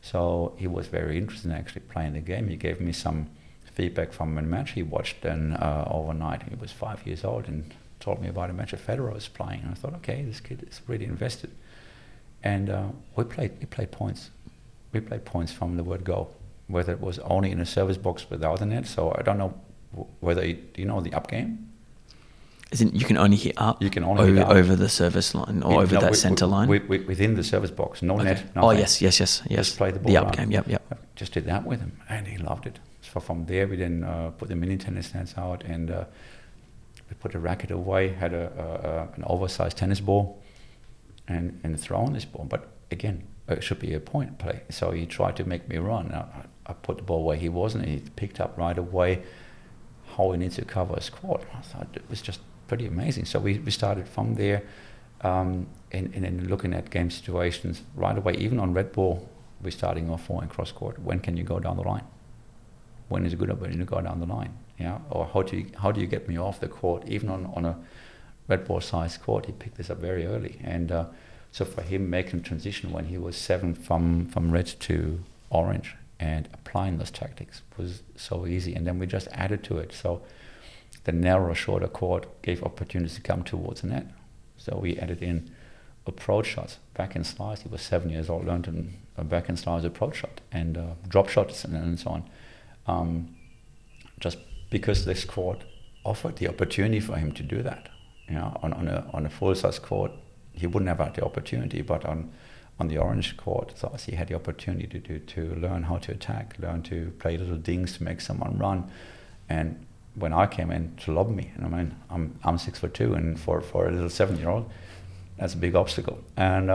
So he was very interested in actually playing the game. He gave me some feedback from a match he watched then overnight. He was 5 years old and told me about a match Federer was playing. And I thought, okay, this kid is really invested. And we played points. We played points from the word go, whether it was only in a service box without a net. So I don't know whether do you know the up game? As in, you can only hit up. You can only hit up over the service line or over that center line. Within the service box, no net. Oh yes. Just play the ball. The up game. Yep. Just did that with him, and he loved it. So from there, we then put the mini tennis nets out, and we put the racket away. Had an oversized tennis ball, and throw on this ball. But again, it should be a point play. So he tried to make me run. I put the ball where he was, and he picked up right away how he needs to cover his court. I thought it was just pretty amazing. So we started from there, and then looking at game situations right away. Even on red ball, we're starting off forehand cross court. When can you go down the line? When is a good opportunity to go down the line? Yeah, or how do you get me off the court? Even on a red ball sized court, he picked this up very early. And so for him, making transition when he was 7 from red to orange and applying those tactics was so easy. And then we just added to it. So the narrower, shorter court gave opportunities to come towards the net. So we added in approach shots, backhand slice. He was 7 years old, learned a backhand slice approach shot and drop shots and so on. Just because this court offered the opportunity for him to do that. You know, on a full size court, he wouldn't have had the opportunity. But on on the orange court. So he had the opportunity to learn how to attack, learn to play little dings to make someone run. And when I came in, to lob me, and I mean, I'm 6'2", and for a little 7-year-old, that's a big obstacle. And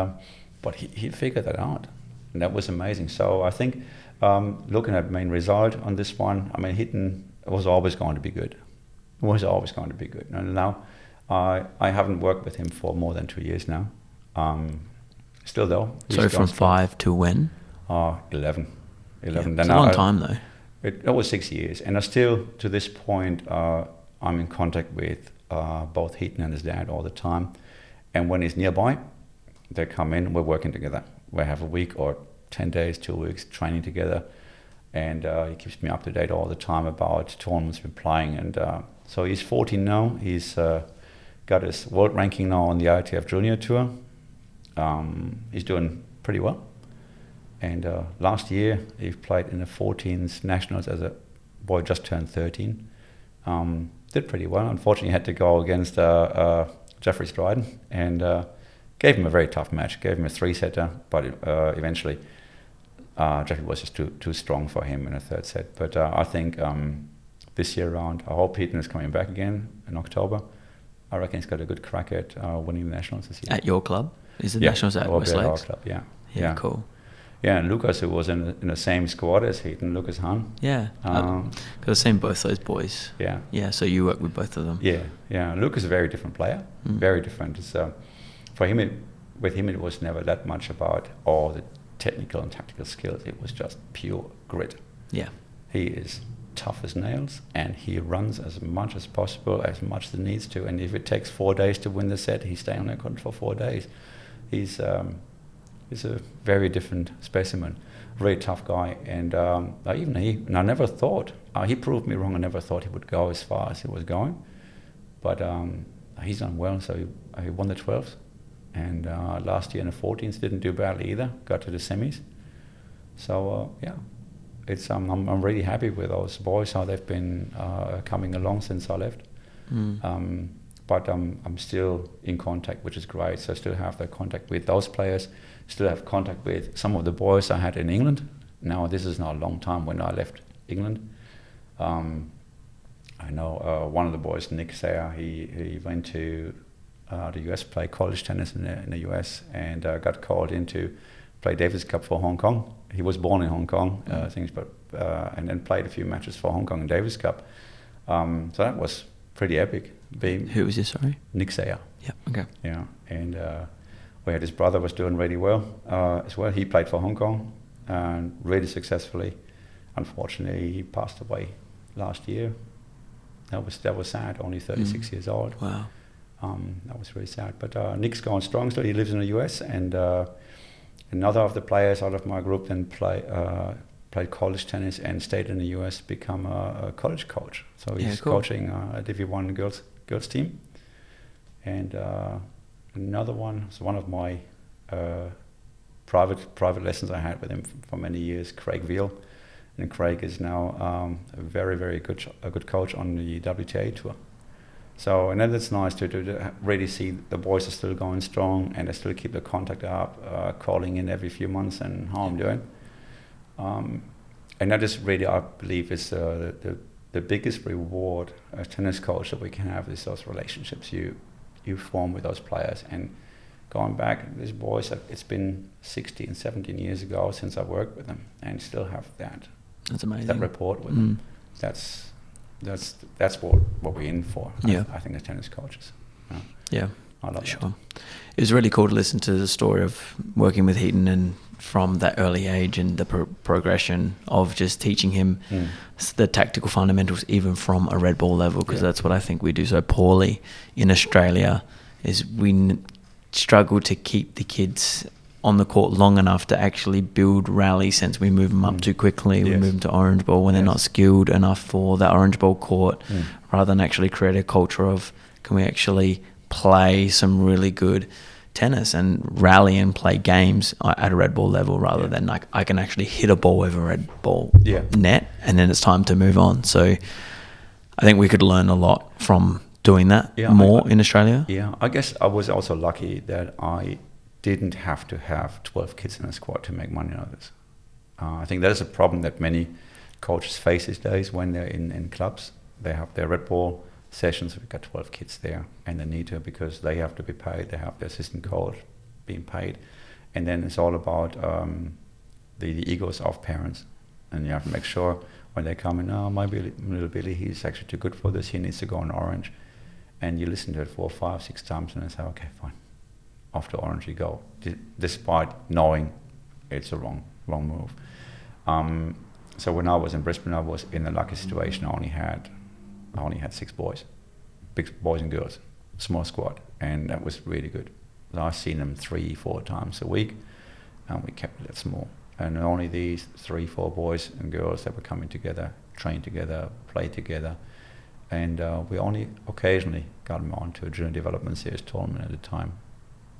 but he figured that out, and that was amazing. So I think looking at main result on this one, I mean, Heaton was always going to be good. Was always going to be good. And now I haven't worked with him for more than 2 years now. Still though. So from 5 to when? 11. Yeah, it's a long time though. It was 6 years, and I still, to this point, I'm in contact with both Heaton and his dad all the time. And when he's nearby, they come in, we're working together. We have a week or 10 days, 2 weeks training together. And he keeps me up to date all the time about tournaments we're playing. And so he's 14 now. He's got his world ranking now on the ITF Junior Tour. He's doing pretty well. And last year, he played in the 14s nationals as a boy, just turned 13. Did pretty well. Unfortunately, he had to go against Jeffrey Stryden and gave him a very tough match. Gave him a 3-setter, but eventually Jeffrey was just too strong for him in a third set. But I think this year round, I hope Heaton is coming back again in October. I reckon he's got a good crack at winning the nationals this year. At your club? Is the nationals at West Lakes? Our club, yeah. Yeah, cool. Yeah, and Lucas, who was in the same squad as Heaton, Lucas Hahn. Yeah, because I've seen both those boys. Yeah. Yeah, so you work with both of them. Yeah. Lucas is a very different player, very different. It's, for him, with him, it was never that much about all the technical and tactical skills. It was just pure grit. Yeah. He is tough as nails, and he runs as much as possible, as much as he needs to. And if it takes 4 days to win the set, he's staying on the court for 4 days. He's a very different specimen, very tough guy, and I never thought, he proved me wrong. I never thought he would go as far as he was going, but he's done well. So he won the 12s, and last year in the 14s didn't do badly either, got to the semis. So it's I'm really happy with those boys, how they've been coming along since I left. But I'm still in contact, which is great. So I still have the contact with those players, still have contact with some of the boys I had in England. Now, this is not a long time when I left England. I know one of the boys, Nick Sayer, he went to the US, play college tennis in the US, and got called in to play Davis Cup for Hong Kong. He was born in Hong Kong, and then played a few matches for Hong Kong in Davis Cup. So that was pretty epic. Who was this, sorry? Nick Sayer. Yeah, okay. Yeah, and we had his brother was doing really well as well. He played for Hong Kong and really successfully. Unfortunately, he passed away last year. That was sad, only 36 years old. Wow. That was really sad. But Nick's going strong still. He lives in the US, and another of the players out of my group then played college tennis and stayed in the US, become a college coach. So he's coaching a Div 1 girls team. And another one was one of my private lessons I had with him for many years, Craig Veal. And Craig is now a very, very good coach on the WTA tour. So, and then it's nice to really see the boys are still going strong, and they still keep the contact up, calling in every few months and how I'm doing. And that is really, I believe, is the biggest reward as tennis coach that we can have, is those relationships you form with those players. And going back, these boys, it's been 16, 17 years ago since I worked with them, and still have that. That's amazing. That rapport with them. That's what we're in for. Yeah. I think as tennis coaches. Yeah. I love sure. that. It was really cool to listen to the story of working with Heaton, and from that early age, and the progression of just teaching him the tactical fundamentals, even from a red ball level, because that's what I think we do so poorly in Australia, is we struggle to keep the kids on the court long enough to actually build rally sense. We move them up too quickly. We move them to orange ball when they're not skilled enough for that orange ball court, rather than actually create a culture of, can we actually play some really good tennis and rally and play games at a red ball level, rather than like, I can actually hit a ball over a red ball net and then it's time to move on. So I think we could learn a lot from doing that in Australia. Yeah, I guess I was also lucky that I didn't have to have 12 kids in a squad to make money out of this. I think that is a problem that many coaches face these days when they're in clubs. They have their red ball sessions, we've got 12 kids there, and they need to, because they have to be paid, they have the assistant coach being paid, and then it's all about the egos of parents, and you have to make sure when they come in, my little Billy, he's actually too good for this, he needs to go on orange, and you listen to it 4, 5, 6 times, and they say, okay, fine, off to orange you go, despite knowing it's a wrong move. So when I was in Brisbane, I was in a lucky situation. I only had 6 boys, big boys and girls, small squad, and that was really good. I've seen them 3-4 times a week, and we kept it that small. And only these 3-4 boys and girls that were coming together, train together, play together, and we only occasionally got them onto a junior development series tournament at a time,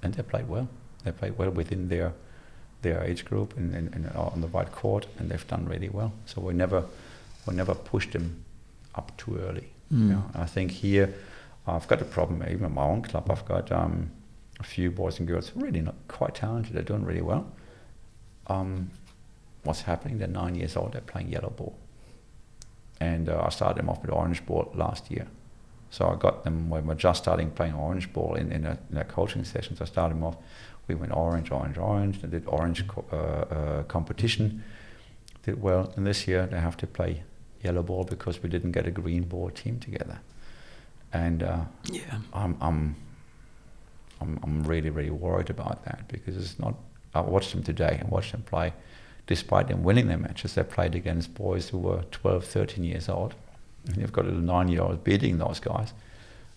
and they played well. They played well within their age group and on the white court, and they've done really well. So we never pushed them up too early. You know, I think here I've got a problem. Even at my own club, I've got a few boys and girls really not quite talented. They're doing really well. What's happening? They're 9 years old. They're playing yellow ball, and I started them off with orange ball last year. So I got them when we're just starting playing orange ball in a coaching sessions. I started them off. We went orange. They did orange competition. Did well, and this year they have to play yellow ball because we didn't get a green ball team together. And I'm really worried about that, because it's not. I watched them today and watched them play. Despite them winning their matches, they played against boys who were 12, 13 years old. And you've got a little 9-year-old beating those guys.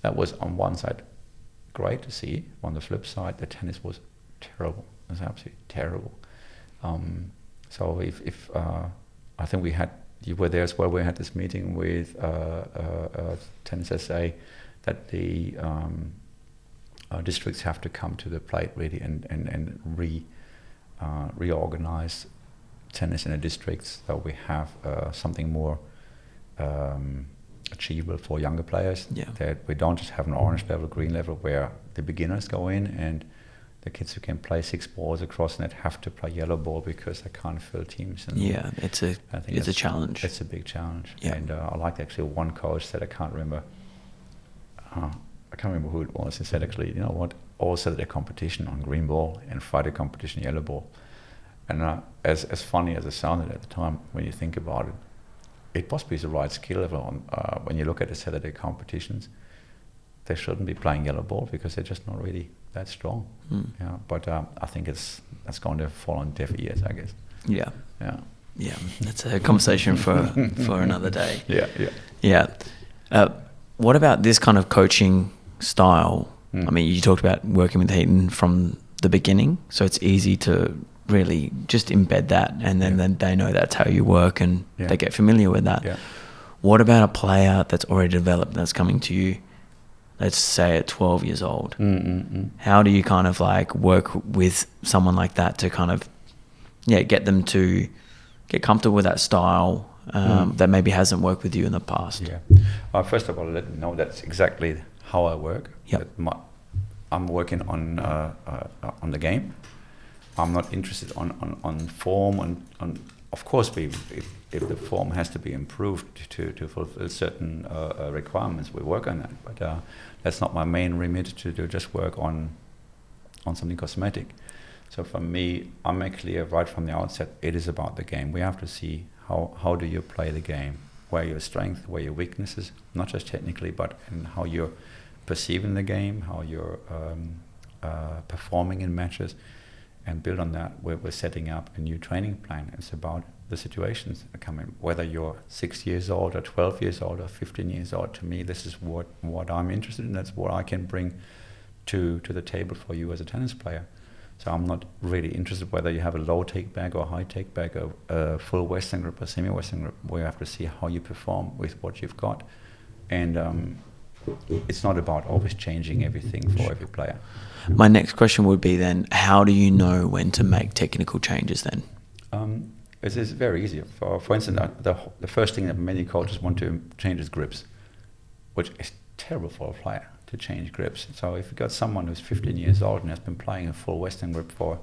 That was on one side great to see. On the flip side, the tennis was terrible. It was absolutely terrible. So if I think you were there as well. We had this meeting with Tennis SA that the districts have to come to the plate really and reorganize tennis in the districts, so we have something more achievable for younger players. Yeah. That we don't just have an orange level, green level where the beginners go in and the kids who can play 6 balls across net have to play yellow ball because they can't fill teams. And it's a challenge. It's a big challenge. Yeah. And I like actually one coach said, I can't remember who it was. He said actually, you know what, all set their competition on green ball and Friday competition yellow ball. And as funny as it sounded at the time, when you think about it, it possibly is the right skill level. When you look at the Saturday competitions, they shouldn't be playing yellow ball because they're just not really that strong. Yeah, but I think that's going to fall on deaf ears, I guess. Yeah. That's a conversation for another day. Yeah. What about this kind of coaching style? I mean, you talked about working with Heaton from the beginning, so it's easy to really just embed that, and then they know that's how you work, and they get familiar with that. Yeah. What about a player that's already developed, that's coming to you, let's say at 12 years old? How do you kind of like work with someone like that to kind of get them to get comfortable with that style that maybe hasn't worked with you in the past? First of all, let them know that's exactly how I work. I'm working on the game. I'm not interested on form. On of course, if the form has to be improved to fulfill certain requirements, we work on that. But that's not my main remit to just work on something cosmetic. So for me, I make clear right from the outset, it is about the game. We have to see how do you play the game, where your strength, where your weaknesses, not just technically, but in how you're perceiving the game, how you're performing in matches, and build on that. We're setting up a new training plan. It's about the situations that come in, whether you're 6 years old or 12 years old or 15 years old. To me, this is what I'm interested in. That's what I can bring to the table for you as a tennis player. So I'm not really interested whether you have a low take back or high take back, a full Western grip or semi-Western grip. We have to see how you perform with what you've got. And it's not about always changing everything for every player. My next question would be then, how do you know when to make technical changes then? It's very easy. For instance, the first thing that many coaches want to change is grips, which is terrible for a player. to change grips. So if you've got someone who's 15 years old and has been playing a full Western grip for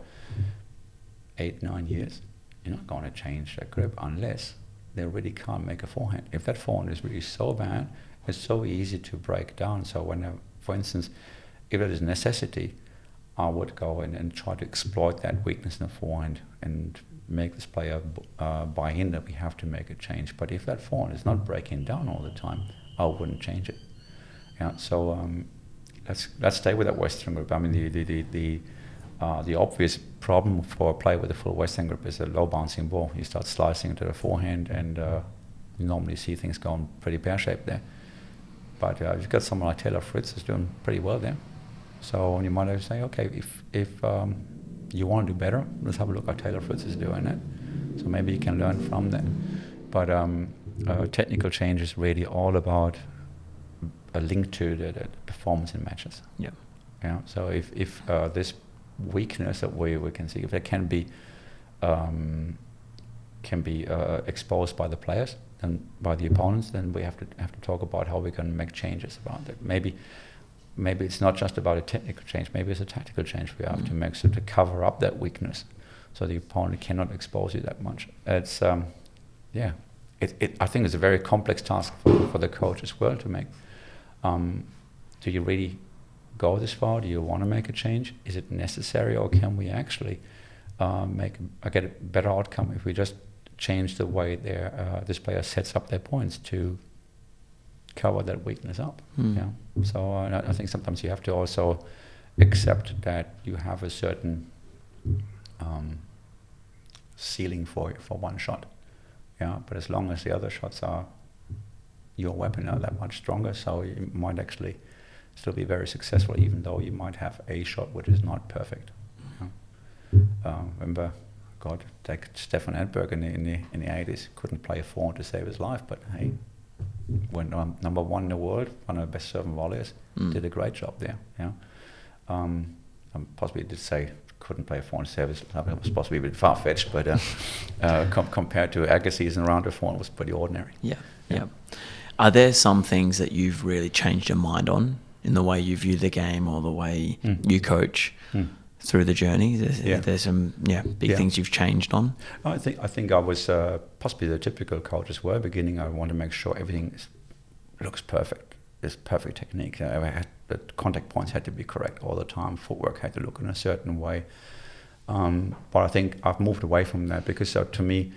8-9 years, you're not going to change that grip unless they really can't make a forehand. If that forehand is really so bad, it's so easy to break down. So when, for instance, if it is a necessity, I would go in and try to exploit that weakness in the forehand and make this player buy in that we have to make a change. But if that forehand is not breaking down all the time, I wouldn't change it. Yeah. So let's stay with that Western grip. I mean, the obvious problem for a player with a full Western grip is a low bouncing ball. You start slicing into the forehand, and you normally see things going pretty pear-shaped there. But you've got someone like Teodor Fritz is doing pretty well there. So you might have to say, okay, if you want to do better, let's have a look how Teodor Fritz is doing it. So maybe you can learn from that. But technical change is really all about a link to the performance in matches. Yeah. Yeah. So if this weakness that we can see, if it can be exposed by the players and by the opponents, then we have to talk about how we can make changes about that. Maybe it's not just about a technical change. Maybe it's a tactical change we have to make, so to cover up that weakness, so the opponent cannot expose you that much. It's I think it's a very complex task for the coach as well to make. Do you really go this far? Do you want to make a change? Is it necessary, or can we actually get a better outcome if we just change the way this player sets up their points to cover that weakness up? Yeah. So I think sometimes you have to also accept that you have a certain ceiling for one shot. Yeah. But as long as the other shots are your weapon are that much stronger, so you might actually still be very successful, even though you might have a shot which is not perfect. Yeah. Remember, take Stefan Edberg in the 80s, couldn't play a forehand to save his life, but hey, went number one in the world, one of the best serve-volleyers, did a great job there. Yeah. Possibly did say couldn't play a forehand to save his life. It was possibly a bit far-fetched, but compared to Agassiz and around the forehand, was pretty ordinary. Yeah. Yeah. Are there some things that you've really changed your mind on in the way you view the game or the way you coach through the journey? There's some big things you've changed on. I think I was possibly the typical coach as well. Beginning, I want to make sure everything looks perfect. There's perfect technique. The contact points had to be correct all the time. Footwork had to look in a certain way. But I think I've moved away from that because to me,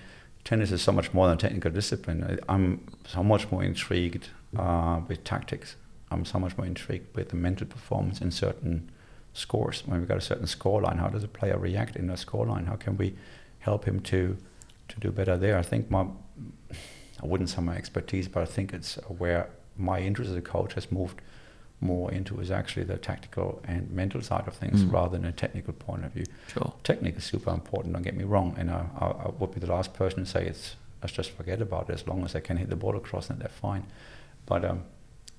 tennis is so much more than technical discipline. I'm so much more intrigued with tactics. I'm so much more intrigued with the mental performance in certain scores. When we've got a certain scoreline, how does a player react in a scoreline? How can we help him to do better there? I think I wouldn't say my expertise, but I think it's where my interest as a coach has moved more into is actually the tactical and mental side of things rather than a technical point of view. Sure. Technique is super important, don't get me wrong, and I would be the last person to say let's just forget about it. As long as they can hit the ball across it, they're fine. But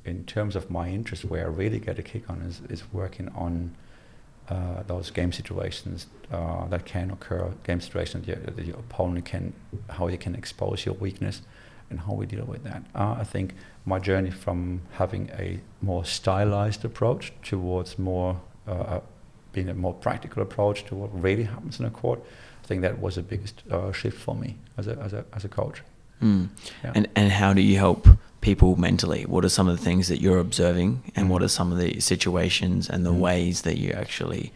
in terms of my interest, where I really get a kick on is working on those game situations that can occur, game situations that your opponent how you can expose your weakness and how we deal with that. I think my journey from having a more stylized approach towards more being a more practical approach to what really happens in a court, I think that was the biggest shift for me as a coach. Yeah. And how do you help people mentally? What are some of the things that you're observing, and what are some of the situations and the ways that you actually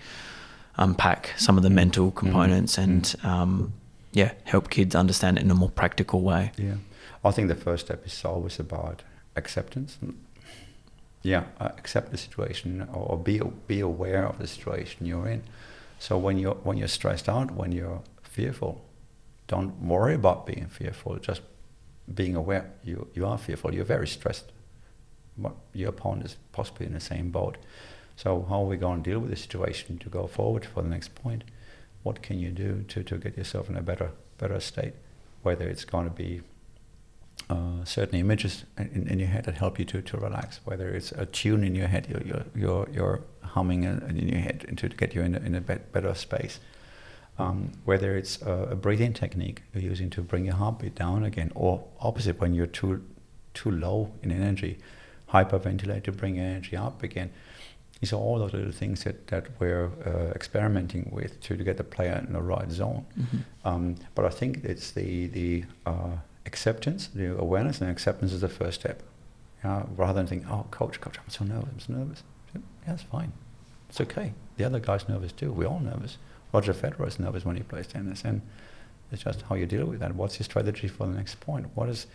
unpack some of the mental components and help kids understand it in a more practical way? Yeah, I think the first step is always about acceptance. Accept the situation, or be aware of the situation you're in. So when you're stressed out, when you're fearful, don't worry about being fearful. Just being aware you are fearful. You're very stressed. But your opponent is possibly in the same boat. So how are we going to deal with the situation to go forward for the next point? What can you do to get yourself in a better state? Whether it's going to be certain images in your head that help you to relax. Whether it's a tune in your head, you're humming in your head to get you in a better space. Whether it's a breathing technique you're using to bring your heartbeat down again, or opposite, when you're too low in energy, hyperventilate to bring energy up again. These are all those little things that we're experimenting with to get the player in the right zone. But I think it's the acceptance, the awareness and acceptance is the first step. Rather than think, oh, coach, I'm so nervous. Yeah, that's fine. It's okay. The other guy's nervous too. We're all nervous. Roger Federer is nervous when he plays tennis, and it's just how you deal with that. What's your strategy for the next point? What is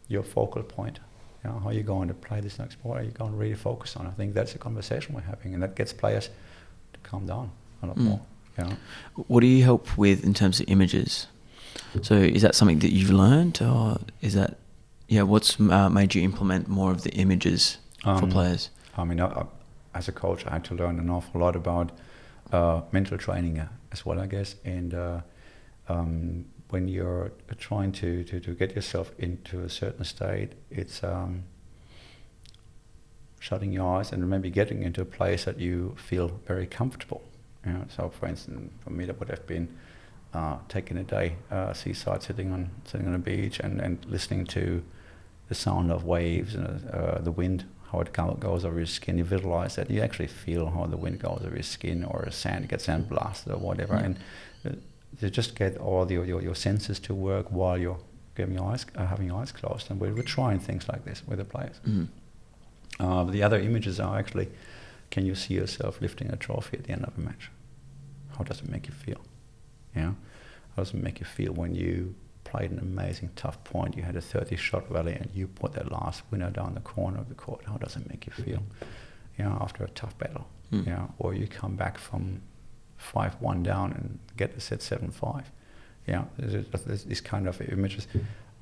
your focal point? How are you going to play this next point? Are you going to really focus on? I think that's a conversation we're having, and that gets players to calm down a lot more. What do you help with in terms of images? So is that something that you've learned, or is that, what's made you implement more of the images for players? I mean, as a coach, I had to learn an awful lot about mental training as well, I guess, and when you're trying to get yourself into a certain state, it's shutting your eyes and maybe getting into a place that you feel very comfortable. So, for instance, for me, that would have been taking a day seaside, sitting on a beach and listening to the sound of waves and the wind, how it goes over your skin. You visualize that. You actually feel how the wind goes over your skin, or sand gets sand blasted or whatever. And to just get all your senses to work while you're having your eyes closed. And we're trying things like this with the players. The other images are actually, can you see yourself lifting a trophy at the end of a match? How does it make you feel? How does it make you feel when you played an amazing tough point, you had a 30-shot rally and you put that last winner down the corner of the court? How does it make you feel? After a tough battle. Or you come back from 5-1 down and get the set 7-5. There's these kind of images,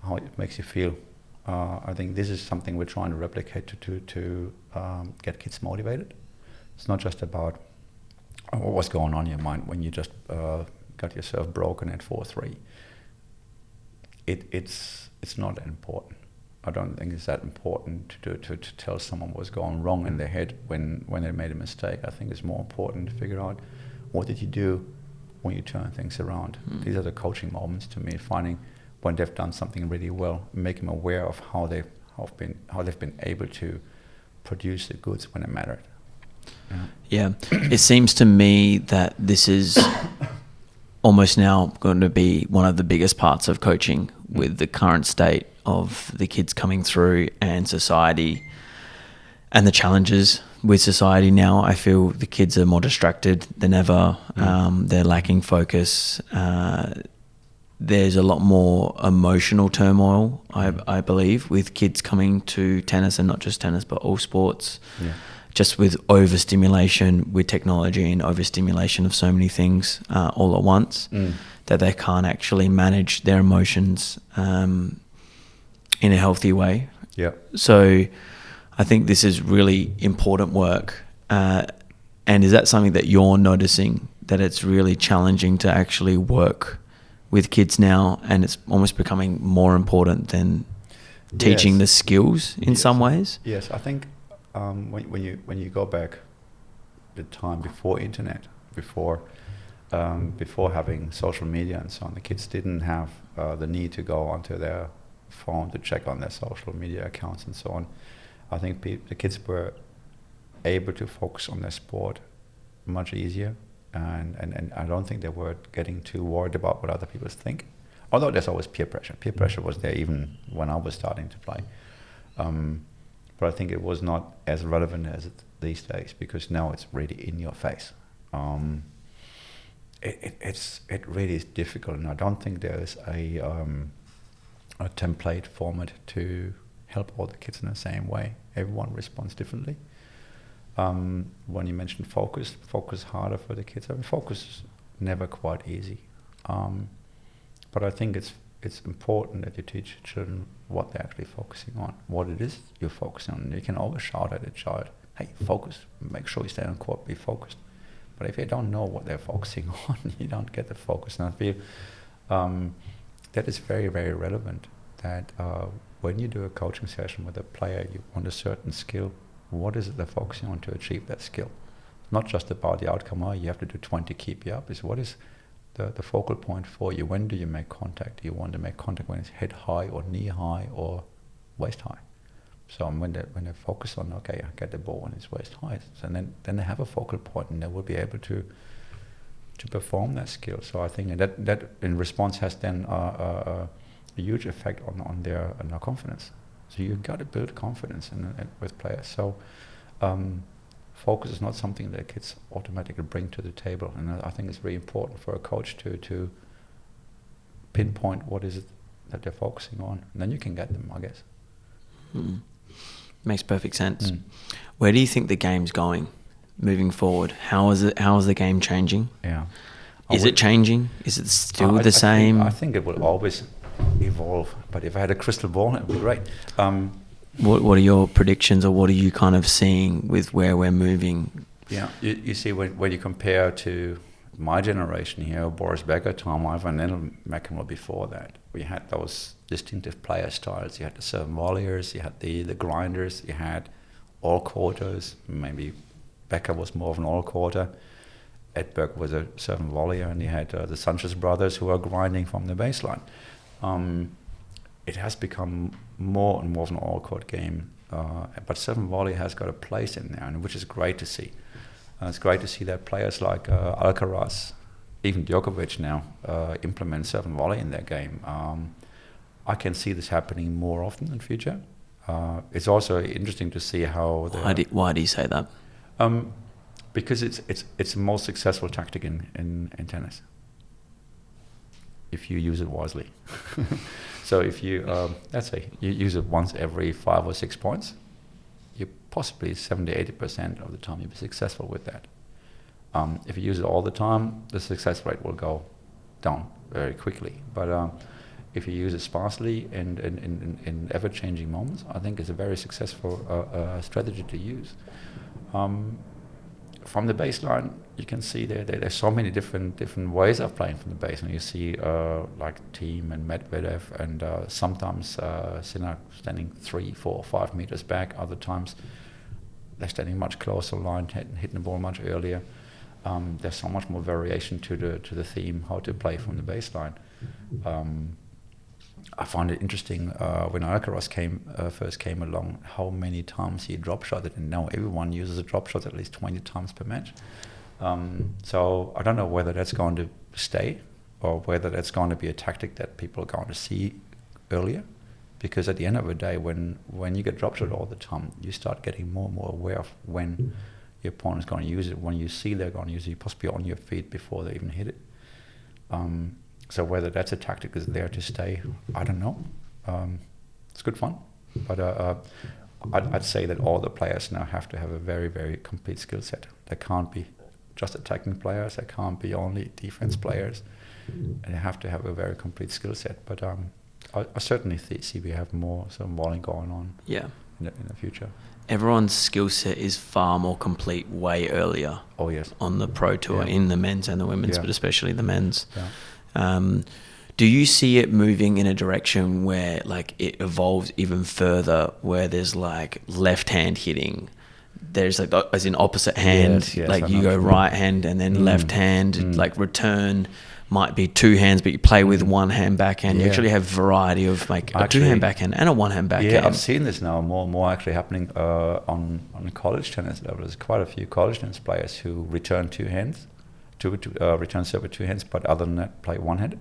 how it makes you feel. I think this is something we're trying to replicate to get kids motivated. It's not just about what's going on in your mind when you just got yourself broken at 4-3. It's not that important. I don't think it's that important to tell someone what's going wrong in their head when they made a mistake. I think it's more important to figure out, what did you do when you turn things around? These are the coaching moments to me, finding when they've done something really well, make them aware of how they've been able to produce the goods when it mattered. It seems to me that this is almost now going to be one of the biggest parts of coaching, with the current state of the kids coming through and society and the challenges with society now. I feel the kids are more distracted than ever. They're lacking focus. There's a lot more emotional turmoil, I believe, with kids coming to tennis, and not just tennis, but all sports. Just with overstimulation with technology and overstimulation of so many things all at once, that they can't actually manage their emotions in a healthy way. So I think this is really important work. And is that something that you're noticing, that it's really challenging to actually work with kids now, and it's almost becoming more important than teaching the skills in some ways? Yes, I think when you go back the time before internet, before having social media and so on, the kids didn't have the need to go onto their phone to check on their social media accounts and so on. I think the kids were able to focus on their sport much easier, and I don't think they were getting too worried about what other people think. Although there's always peer pressure. Peer pressure was there even when I was starting to play. But I think it was not as relevant as it these days, because now it's really in your face. It really is difficult, and I don't think there is a template format to help all the kids in the same way. Everyone responds differently. When you mentioned focus harder for the kids. I mean, focus is never quite easy. But I think it's important that you teach children what they're actually focusing on, what it is you're focusing on. You can always shout at a child, hey, focus, make sure you stay on court, be focused. But if they don't know what they're focusing on, you don't get the focus. And I feel that is very, very relevant, that when you do a coaching session with a player, you want a certain skill. What is it they're focusing on to achieve that skill? Not just about the outcome, you have to do 20 keep you up. It's what is the focal point for you? When do you make contact? Do you want to make contact when it's head high or knee high or waist high? So when they focus on, okay, I get the ball when it's waist height, so then they have a focal point and they will be able to perform that skill. So I think that in response has then a huge effect on their confidence. So you got to build confidence with players. So focus is not something that kids automatically bring to the table, and I think it's very important for a coach to pinpoint what is it that they're focusing on, and then you can get them, I guess. Makes perfect sense. Where do you think the game's going moving forward? How is the game changing? Yeah. Is it changing? Is it still the same? I think it will always evolve, but if I had a crystal ball, it would be great. What are your predictions, or what are you kind of seeing with where we're moving? Yeah, you see when you compare to my generation here, Boris Becker, Tom Ivan, and McEnroe before that, we had those distinctive player styles. You had the serve-volleyers, you had the grinders, you had all-quarters. Maybe Becker was more of an all-quarter. Edberg was a serve-volleyer, and you had the Sanchez brothers who are grinding from the baseline. It has become more and more of an all-court game, but serve-volley has got a place in there, and which is great to see. It's great to see that players like Alcaraz, even Djokovic now, implement serve-volley in their game. I can see this happening more often in future. It's also interesting to see how. Why do you say that? Because it's the most successful tactic in tennis, if you use it wisely. So if you, let's say, you use it once every 5 or 6 points, you possibly 70-80% of the time you'll be successful with that. If you use it all the time, the success rate will go down very quickly. But if you use it sparsely and in ever-changing moments, I think it's a very successful strategy to use. From the baseline, you can see there's so many different ways of playing from the baseline. You see like Thiem and Medvedev, and sometimes Sinner standing 3, 4, 5 meters back. Other times they're standing much closer line, hitting the ball much earlier. There's so much more variation to the theme, how to play from the baseline. I find it interesting when Alcaraz first came along, how many times he drop shotted, and now everyone uses a drop shot at least 20 times per match. So I don't know whether that's going to stay or whether that's going to be a tactic that people are going to see earlier. Because at the end of the day, when you get drop shot all the time, you start getting more and more aware of when your opponent's going to use it. When you see they're going to use it, you're possibly on your feet before they even hit it. So whether that's a tactic is there to stay, I don't know. It's good fun, but I'd say that all the players now have to have a very, very complete skill set. They can't be just attacking players. They can't be only defense players. And they have to have a very complete skill set. But I certainly see we have more volleying going on. Yeah. In the future. Everyone's skill set is far more complete way earlier. Oh yes. On the pro tour, in the men's and the women's, but especially the men's. Yeah. Do you see it moving in a direction where like it evolves even further, where there's like left hand hitting, there's like as in opposite hand, like you go right hand and then left hand, like return might be 2 hands, but you play with 1 hand backhand. You actually have variety of like a 2-hand backhand and a 1-hand backhand. Yeah, I've seen this now more and more actually happening on college tennis level. There's quite a few college tennis players who return 2 hands. Return serve with 2 hands, but other than that, play one-handed.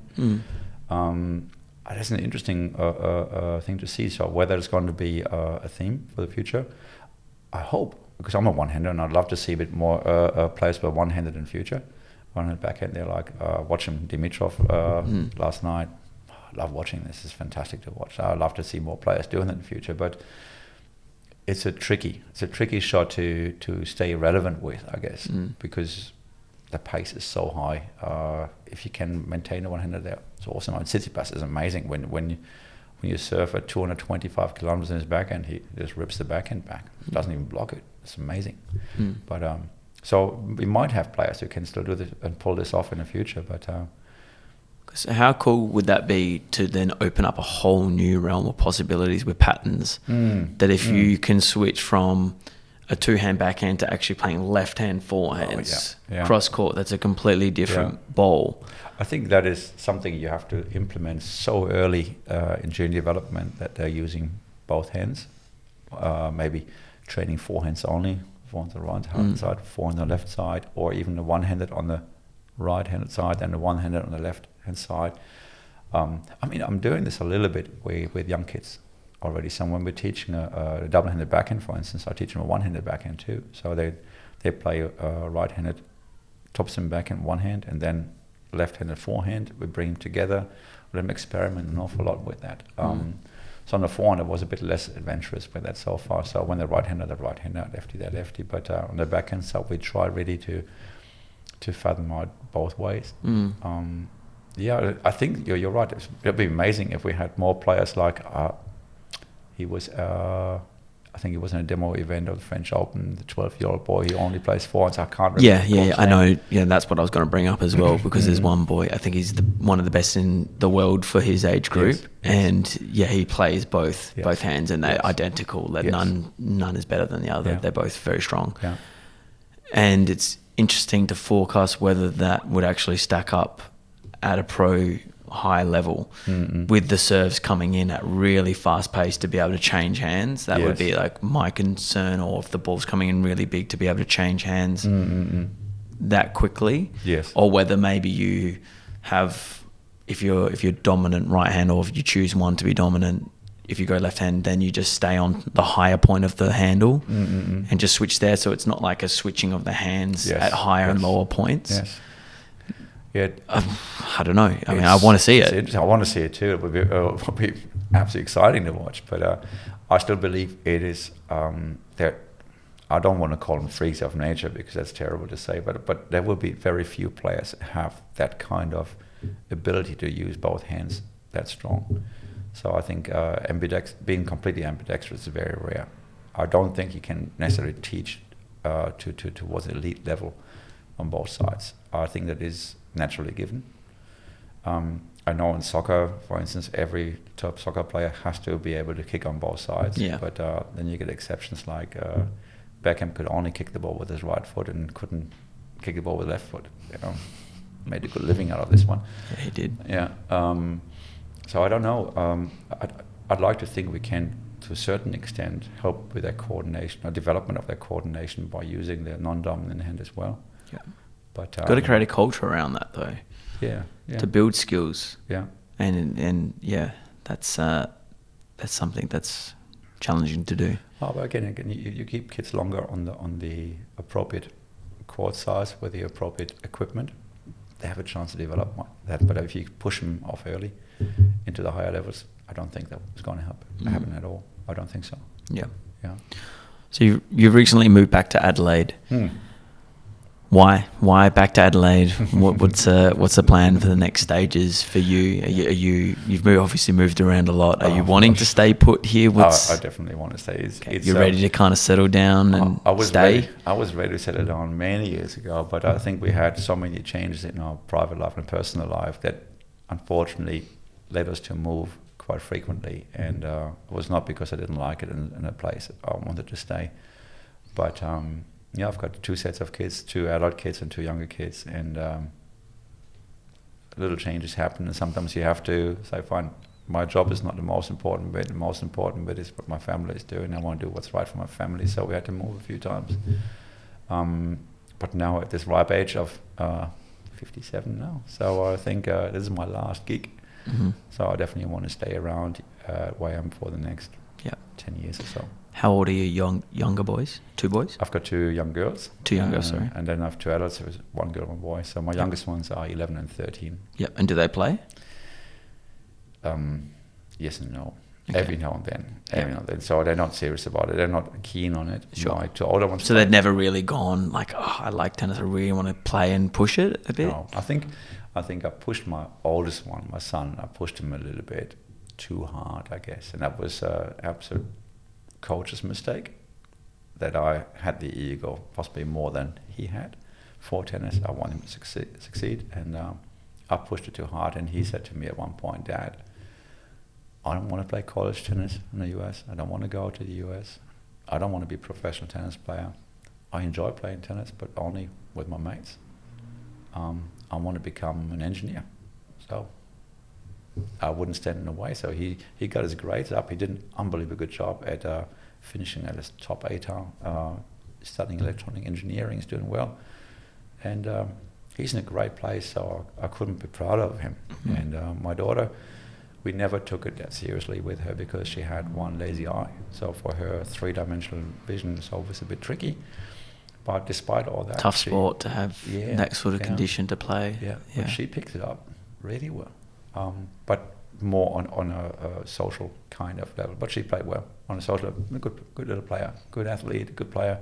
That's an interesting thing to see. So whether it's going to be a theme for the future, I hope, because I'm a one-hander and I'd love to see a bit more players who are one-handed in future. One-handed backhand, they're like watching Dimitrov last night. I love watching this. It's fantastic to watch. I'd love to see more players doing that in the future, but it's a tricky shot to stay relevant with, I guess, because the pace is so high. If you can maintain a one-hander there, it's awesome. Tsitsipas is amazing. When you serve at 225 kilometers in his backhand, he just rips the backhand back. Doesn't even block it. It's amazing. But so we might have players who can still do this and pull this off in the future. But so how cool would that be to then open up a whole new realm of possibilities with patterns? That if you can switch from a 2-hand backhand to actually playing left-hand forehands, cross court, that's a completely different ball. I think that is something you have to implement so early in junior development, that they're using both hands maybe training forehands only, forehand on the right hand side, forehand on the left side, or even the one-handed on the right-handed side and the one-handed on the left-hand side. I mean, I'm doing this a little bit with young kids already. So when we're teaching a double-handed backhand, for instance, I teach them a one-handed backhand too. So they play right-handed topspin backhand one hand, and then left-handed forehand. We bring them together, let them experiment an awful lot with that. So on the forehand, it was a bit less adventurous with that so far. So when they're right-hander, lefty, they're lefty. But on the backhand side, we try really to fathom out both ways. Yeah, I think you're right. It'd be amazing if we had more players like he was. I think he was in a demo event of the French Open. The 12-year-old boy, he only plays forehands. I can't remember. Yeah, I know. Yeah, that's what I was going to bring up as well, because there's one boy. I think he's one of the best in the world for his age group, and he plays both hands, and they're identical. That none is better than the other. They're both very strong. Yeah. And it's interesting to forecast whether that would actually stack up at a pro high level with the serves coming in at really fast pace to be able to change hands. That would be like my concern, or if the ball's coming in really big to be able to change hands that quickly. Or whether maybe you have, if you're dominant right hand, or if you choose one to be dominant, if you go left hand, then you just stay on the higher point of the handle and just switch there, so it's not like a switching of the hands at higher and lower points. Yeah, I don't know. I mean, I want to see it. I want to see it too. It would be absolutely exciting to watch. But I still believe it is that I don't want to call them freaks of nature, because that's terrible to say. But there will be very few players that have that kind of ability to use both hands that strong. So I think being completely ambidextrous is very rare. I don't think you can necessarily teach towards elite level on both sides. I think that is naturally given. I know in soccer, for instance, every top soccer player has to be able to kick on both sides. But then you get exceptions like Beckham could only kick the ball with his right foot and couldn't kick the ball with left foot. Made a good living out of this one. Yeah, he did. Yeah. So I don't know. I'd like to think we can, to a certain extent, help with their coordination or development of their coordination by using their non-dominant hand as well. Yeah. But got to create a culture around that, though. Yeah. To build skills. Yeah. And that's something that's challenging to do. Oh, but again, you keep kids longer on the appropriate court size with the appropriate equipment, they have a chance to develop that. But if you push them off early into the higher levels, I don't think that was going to happen at all. I don't think so. Yeah. Yeah. So you've recently moved back to Adelaide. Why back to Adelaide? What's the plan for the next stages for you? You've obviously moved around a lot. Are you wanting to stay put here? I definitely want to stay. You're ready to kind of settle down and stay? I was ready to settle down many years ago, but I think we had so many changes in our private life and personal life that unfortunately led us to move quite frequently. And it was not because I didn't like it in a place. I wanted to stay. But I've got 2 sets of kids, 2 adult kids and 2 younger kids, and little changes happen, and sometimes you have to say, fine, my job is not the most important bit. The most important bit is what my family is doing. I want to do what's right for my family, so we had to move a few times. But now at this ripe age of 57 now, so I think this is my last gig. So I definitely want to stay around where I am for the next 10 years or so. How old are your younger boys? 2 boys? I've got 2 young girls. 2 young girls, sorry. And then I have 2 adults, so 1 girl, 1 boy. So my youngest ones are 11 and 13. Yeah, and do they play? Yes and no. Okay. Every now and then. So they're not serious about it. They're not keen on it. Sure. My 2 older ones. So they've never really gone like, I like tennis. I really want to play and push it a bit. No, I think I pushed my oldest one, my son. I pushed him a little bit too hard, I guess, and that was absolute coach's mistake. That I had the ego, possibly more than he had, for tennis. I want him to succeed, and I pushed it too hard. And he said to me at one point, "Dad, I don't want to play college tennis in the US. I don't want to go to the US. I don't want to be a professional tennis player. I enjoy playing tennis, but only with my mates. I want to become an engineer." So I wouldn't stand in the way. So he got his grades up. He did an unbelievably good job at finishing at his top ATAR, studying electronic engineering, is doing well. And he's in a great place, so I couldn't be prouder of him. Mm-hmm. And my daughter, we never took it that seriously with her because she had one lazy eye. So for her, 3-dimensional vision is always a bit tricky. But despite all that... Tough sport to have that sort of condition to play. Yeah, but she picked it up really well. But more on a social kind of level. But she played well on a social level. Good little player, good athlete, good player.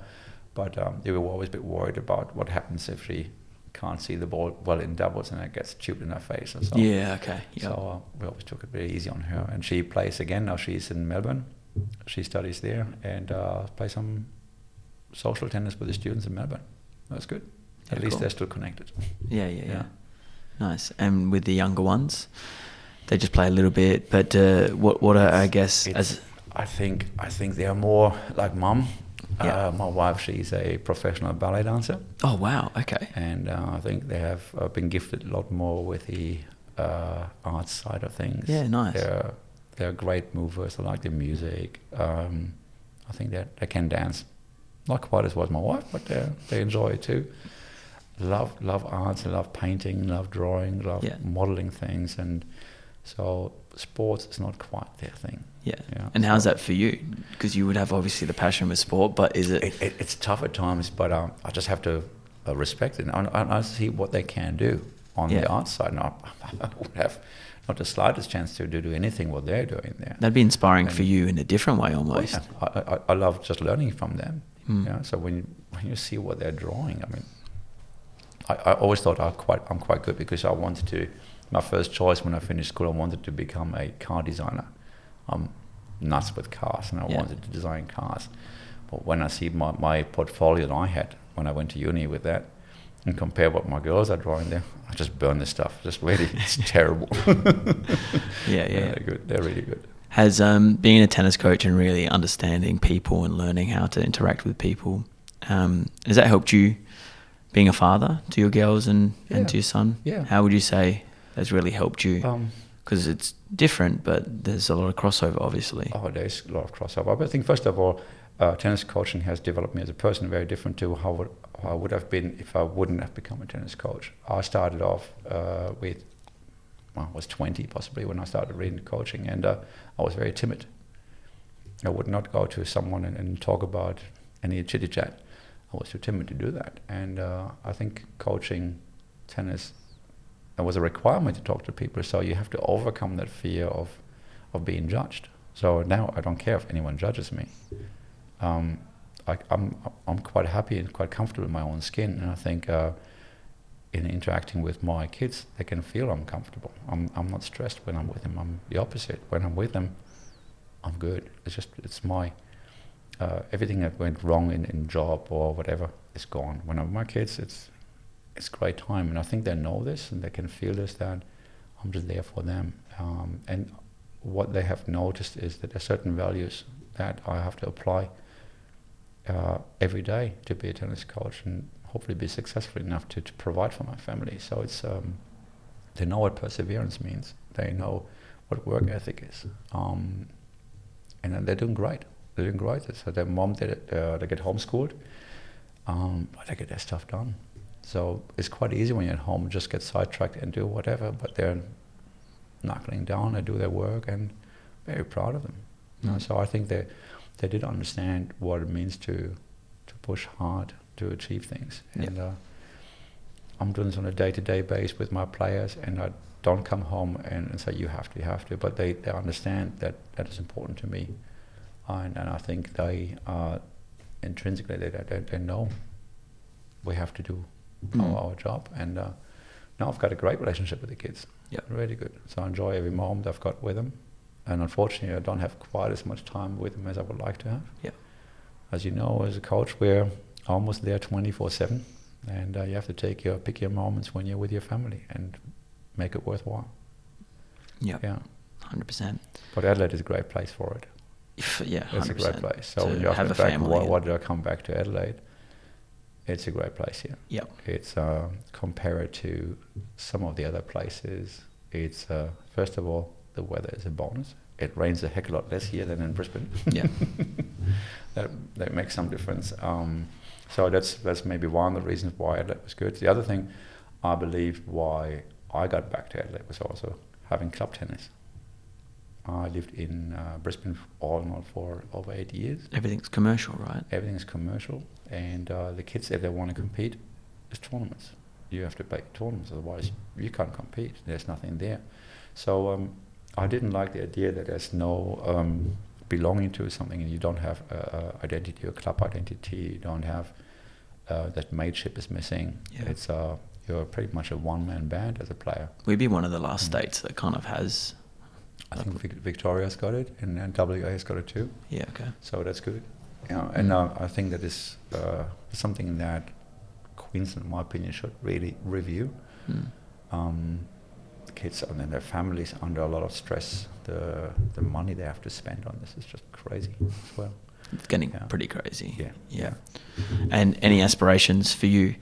But they were always a bit worried about what happens if she can't see the ball well in doubles and it gets tubed in her face and so on. Yeah, okay. Yep. So we always took it very easy on her. And she plays again. Now she's in Melbourne. She studies there and plays some social tennis with the students in Melbourne. That's good. At least they're still connected. Yeah. Nice. And with the younger ones, they just play a little bit. But what are, I guess, I think they are more like mum. My wife, she's a professional ballet dancer. Oh, wow. Okay. And I think they have been gifted a lot more with the arts side of things. Yeah, nice. They're great movers. They like the music. I think they can dance. Not quite as well as my wife, but they enjoy it too. Love arts, love painting, love drawing, love modeling things. And so sports is not quite their thing. Yeah. And how's that for you? Because you would have obviously the passion with sport, but is it... It's tough at times, but I just have to respect it. And I see what they can do on the art side. And I would have not the slightest chance to do anything what they're doing there. That'd be inspiring for you in a different way almost. I love just learning from them. So when you see what they're drawing, I mean, I always thought I'm quite good because I wanted to... My first choice when I finished school, I wanted to become a car designer. I'm nuts with cars and I wanted to design cars. But when I see my portfolio that I had when I went to uni with that and compare what my girls are drawing there, I just burn this stuff. Just really, it's terrible. They're good. They're really good. Has being a tennis coach and really understanding people and learning how to interact with people, has that helped you being a father to your girls and to your son? Yeah. How would you say that's really helped you? Because it's different, but there's a lot of crossover, obviously. Oh, there's a lot of crossover. But I think, first of all, tennis coaching has developed me as a person very different to how I would have been if I wouldn't have become a tennis coach. I started off I was 20 possibly when I started reading coaching, and I was very timid. I would not go to someone and talk about any chitty-chat. I was too timid to do that. And I think coaching tennis, it was a requirement to talk to people, so you have to overcome that fear of being judged. So now I don't care if anyone judges me. I'm quite happy and quite comfortable in my own skin, and I think in interacting with my kids, they can feel I'm comfortable. I'm not stressed when I'm with them. I'm the opposite. When I'm with them, I'm good. It's my everything that went wrong in job or whatever is gone. When I'm with my kids, it's great time, and I think they know this and they can feel this, that I'm just there for them. And what they have noticed is that there are certain values that I have to apply every day to be a tennis coach and hopefully be successful enough to provide for my family. So it's they know what perseverance means. They know what work ethic is, and they're doing great. They're doing great. So their mom they get homeschooled, but they get their stuff done. So it's quite easy when you're at home, just get sidetracked and do whatever, but they're knuckling down, they do their work, and very proud of them. So I think they did understand what it means to push hard to achieve things. And I'm doing this on a day-to-day basis with my players, and I don't come home and say, you have to, but they understand that is important to me. And I think they intrinsically, they know we have to do our job, and now I've got a great relationship with the kids. Really good. So I enjoy every moment I've got with them, and unfortunately I don't have quite as much time with them as I would like to have. As you know, as a coach, we're almost there 24/7, and you have to pick your moments when you're with your family and make it worthwhile. 100%. But Adelaide is a great place for it. 100%. It's a great place. So when you ask me back, why did I come back to Adelaide? It's a great place here. It's compared to some of the other places. It's first of all, the weather is a bonus. It rains a heck of a lot less here than in Brisbane. that makes some difference. So that's maybe one of the reasons why Adelaide was good. The other thing, I believe, why I got back to Adelaide was also having club tennis. I lived in Brisbane all in all for over 8 years. Everything's commercial, right? Everything's commercial, and the kids, if they want to compete, it's tournaments. You have to play tournaments, otherwise you can't compete. There's nothing there. So I didn't like the idea that there's no belonging to something, and you don't have identity or club identity. You don't have that mateship is missing. Yeah. It's you're pretty much a one-man band as a player. We'd be one of the last states that kind of has. I think Victoria's got it, and WA's got it too. Yeah, okay. So that's good. And I think that is something that Queensland, in my opinion, should really review. Kids and their families under a lot of stress. The money they have to spend on this is just crazy as well. It's getting pretty crazy. Yeah. And any aspirations for you?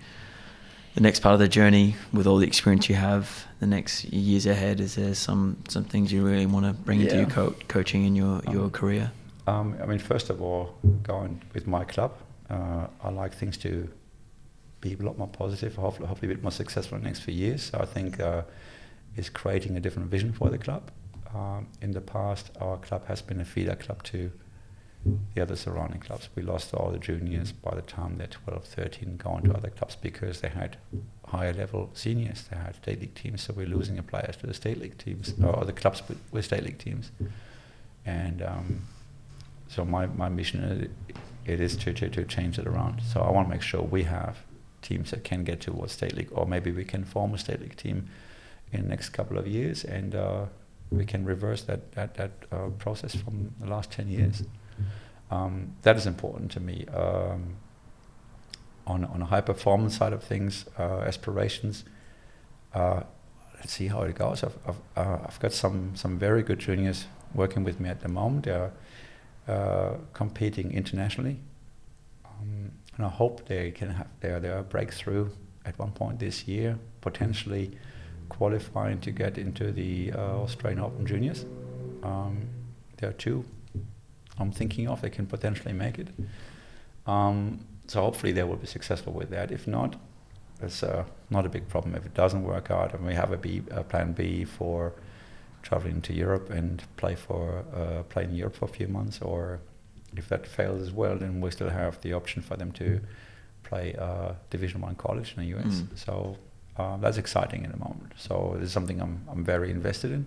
The next part of the journey, with all the experience you have, the next years ahead, is there some things you really want to bring into your coaching in your career? I mean, first of all, going with my club, I like things to be a lot more positive, hopefully a bit more successful in the next few years. So I think is creating a different vision for the club. In the past, our club has been a feeder club to the other surrounding clubs. We lost all the juniors by the time they're 12, 13, going to other clubs because they had higher level seniors. They had state league teams, so we're losing the players to the state league teams, or the clubs with state league teams. And so my mission it is to change it around. So I want to make sure we have teams that can get towards state league, or maybe we can form a state league team in the next couple of years, and we can reverse that process from the last 10 years. That is important to me. On a high performance side of things, aspirations. Let's see how it goes. I've got some very good juniors working with me at the moment. They're competing internationally, and I hope they can have their breakthrough at one point this year, potentially qualifying to get into the Australian Open Juniors. There are two I'm thinking of, they can potentially make it. So hopefully they will be successful with that. If not, it's not a big problem. If it doesn't work out, and we have a plan B for traveling to Europe and play in Europe for a few months, or if that fails as well, then we still have the option for them to play Division 1 college in the US. So that's exciting at the moment. So this is something I'm very invested in.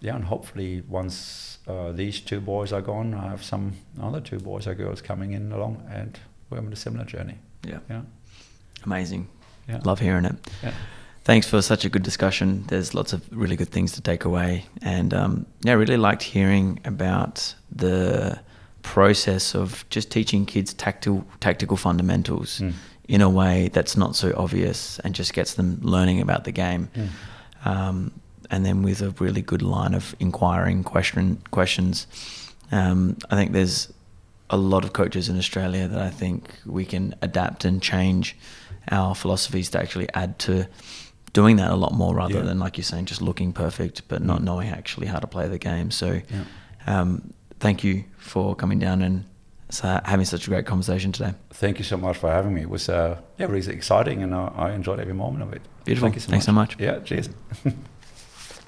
And hopefully once these two boys are gone, I have some other two boys or girls coming in along, and we're on a similar journey. Yeah. Amazing. Yeah. Love hearing it. Yeah. Thanks for such a good discussion. There's lots of really good things to take away. And I really liked hearing about the process of just teaching kids tactical fundamentals in a way that's not so obvious and just gets them learning about the game. And then with a really good line of inquiring questions. I think there's a lot of coaches in Australia that I think we can adapt and change our philosophies to actually add to doing that a lot more, rather than, like you're saying, just looking perfect but not knowing actually how to play the game. So thank you for coming down and having such a great conversation today. Thank you so much for having me. It was really exciting, and I enjoyed every moment of it. Beautiful. Thank you so Thanks much. so much. Yeah, cheers.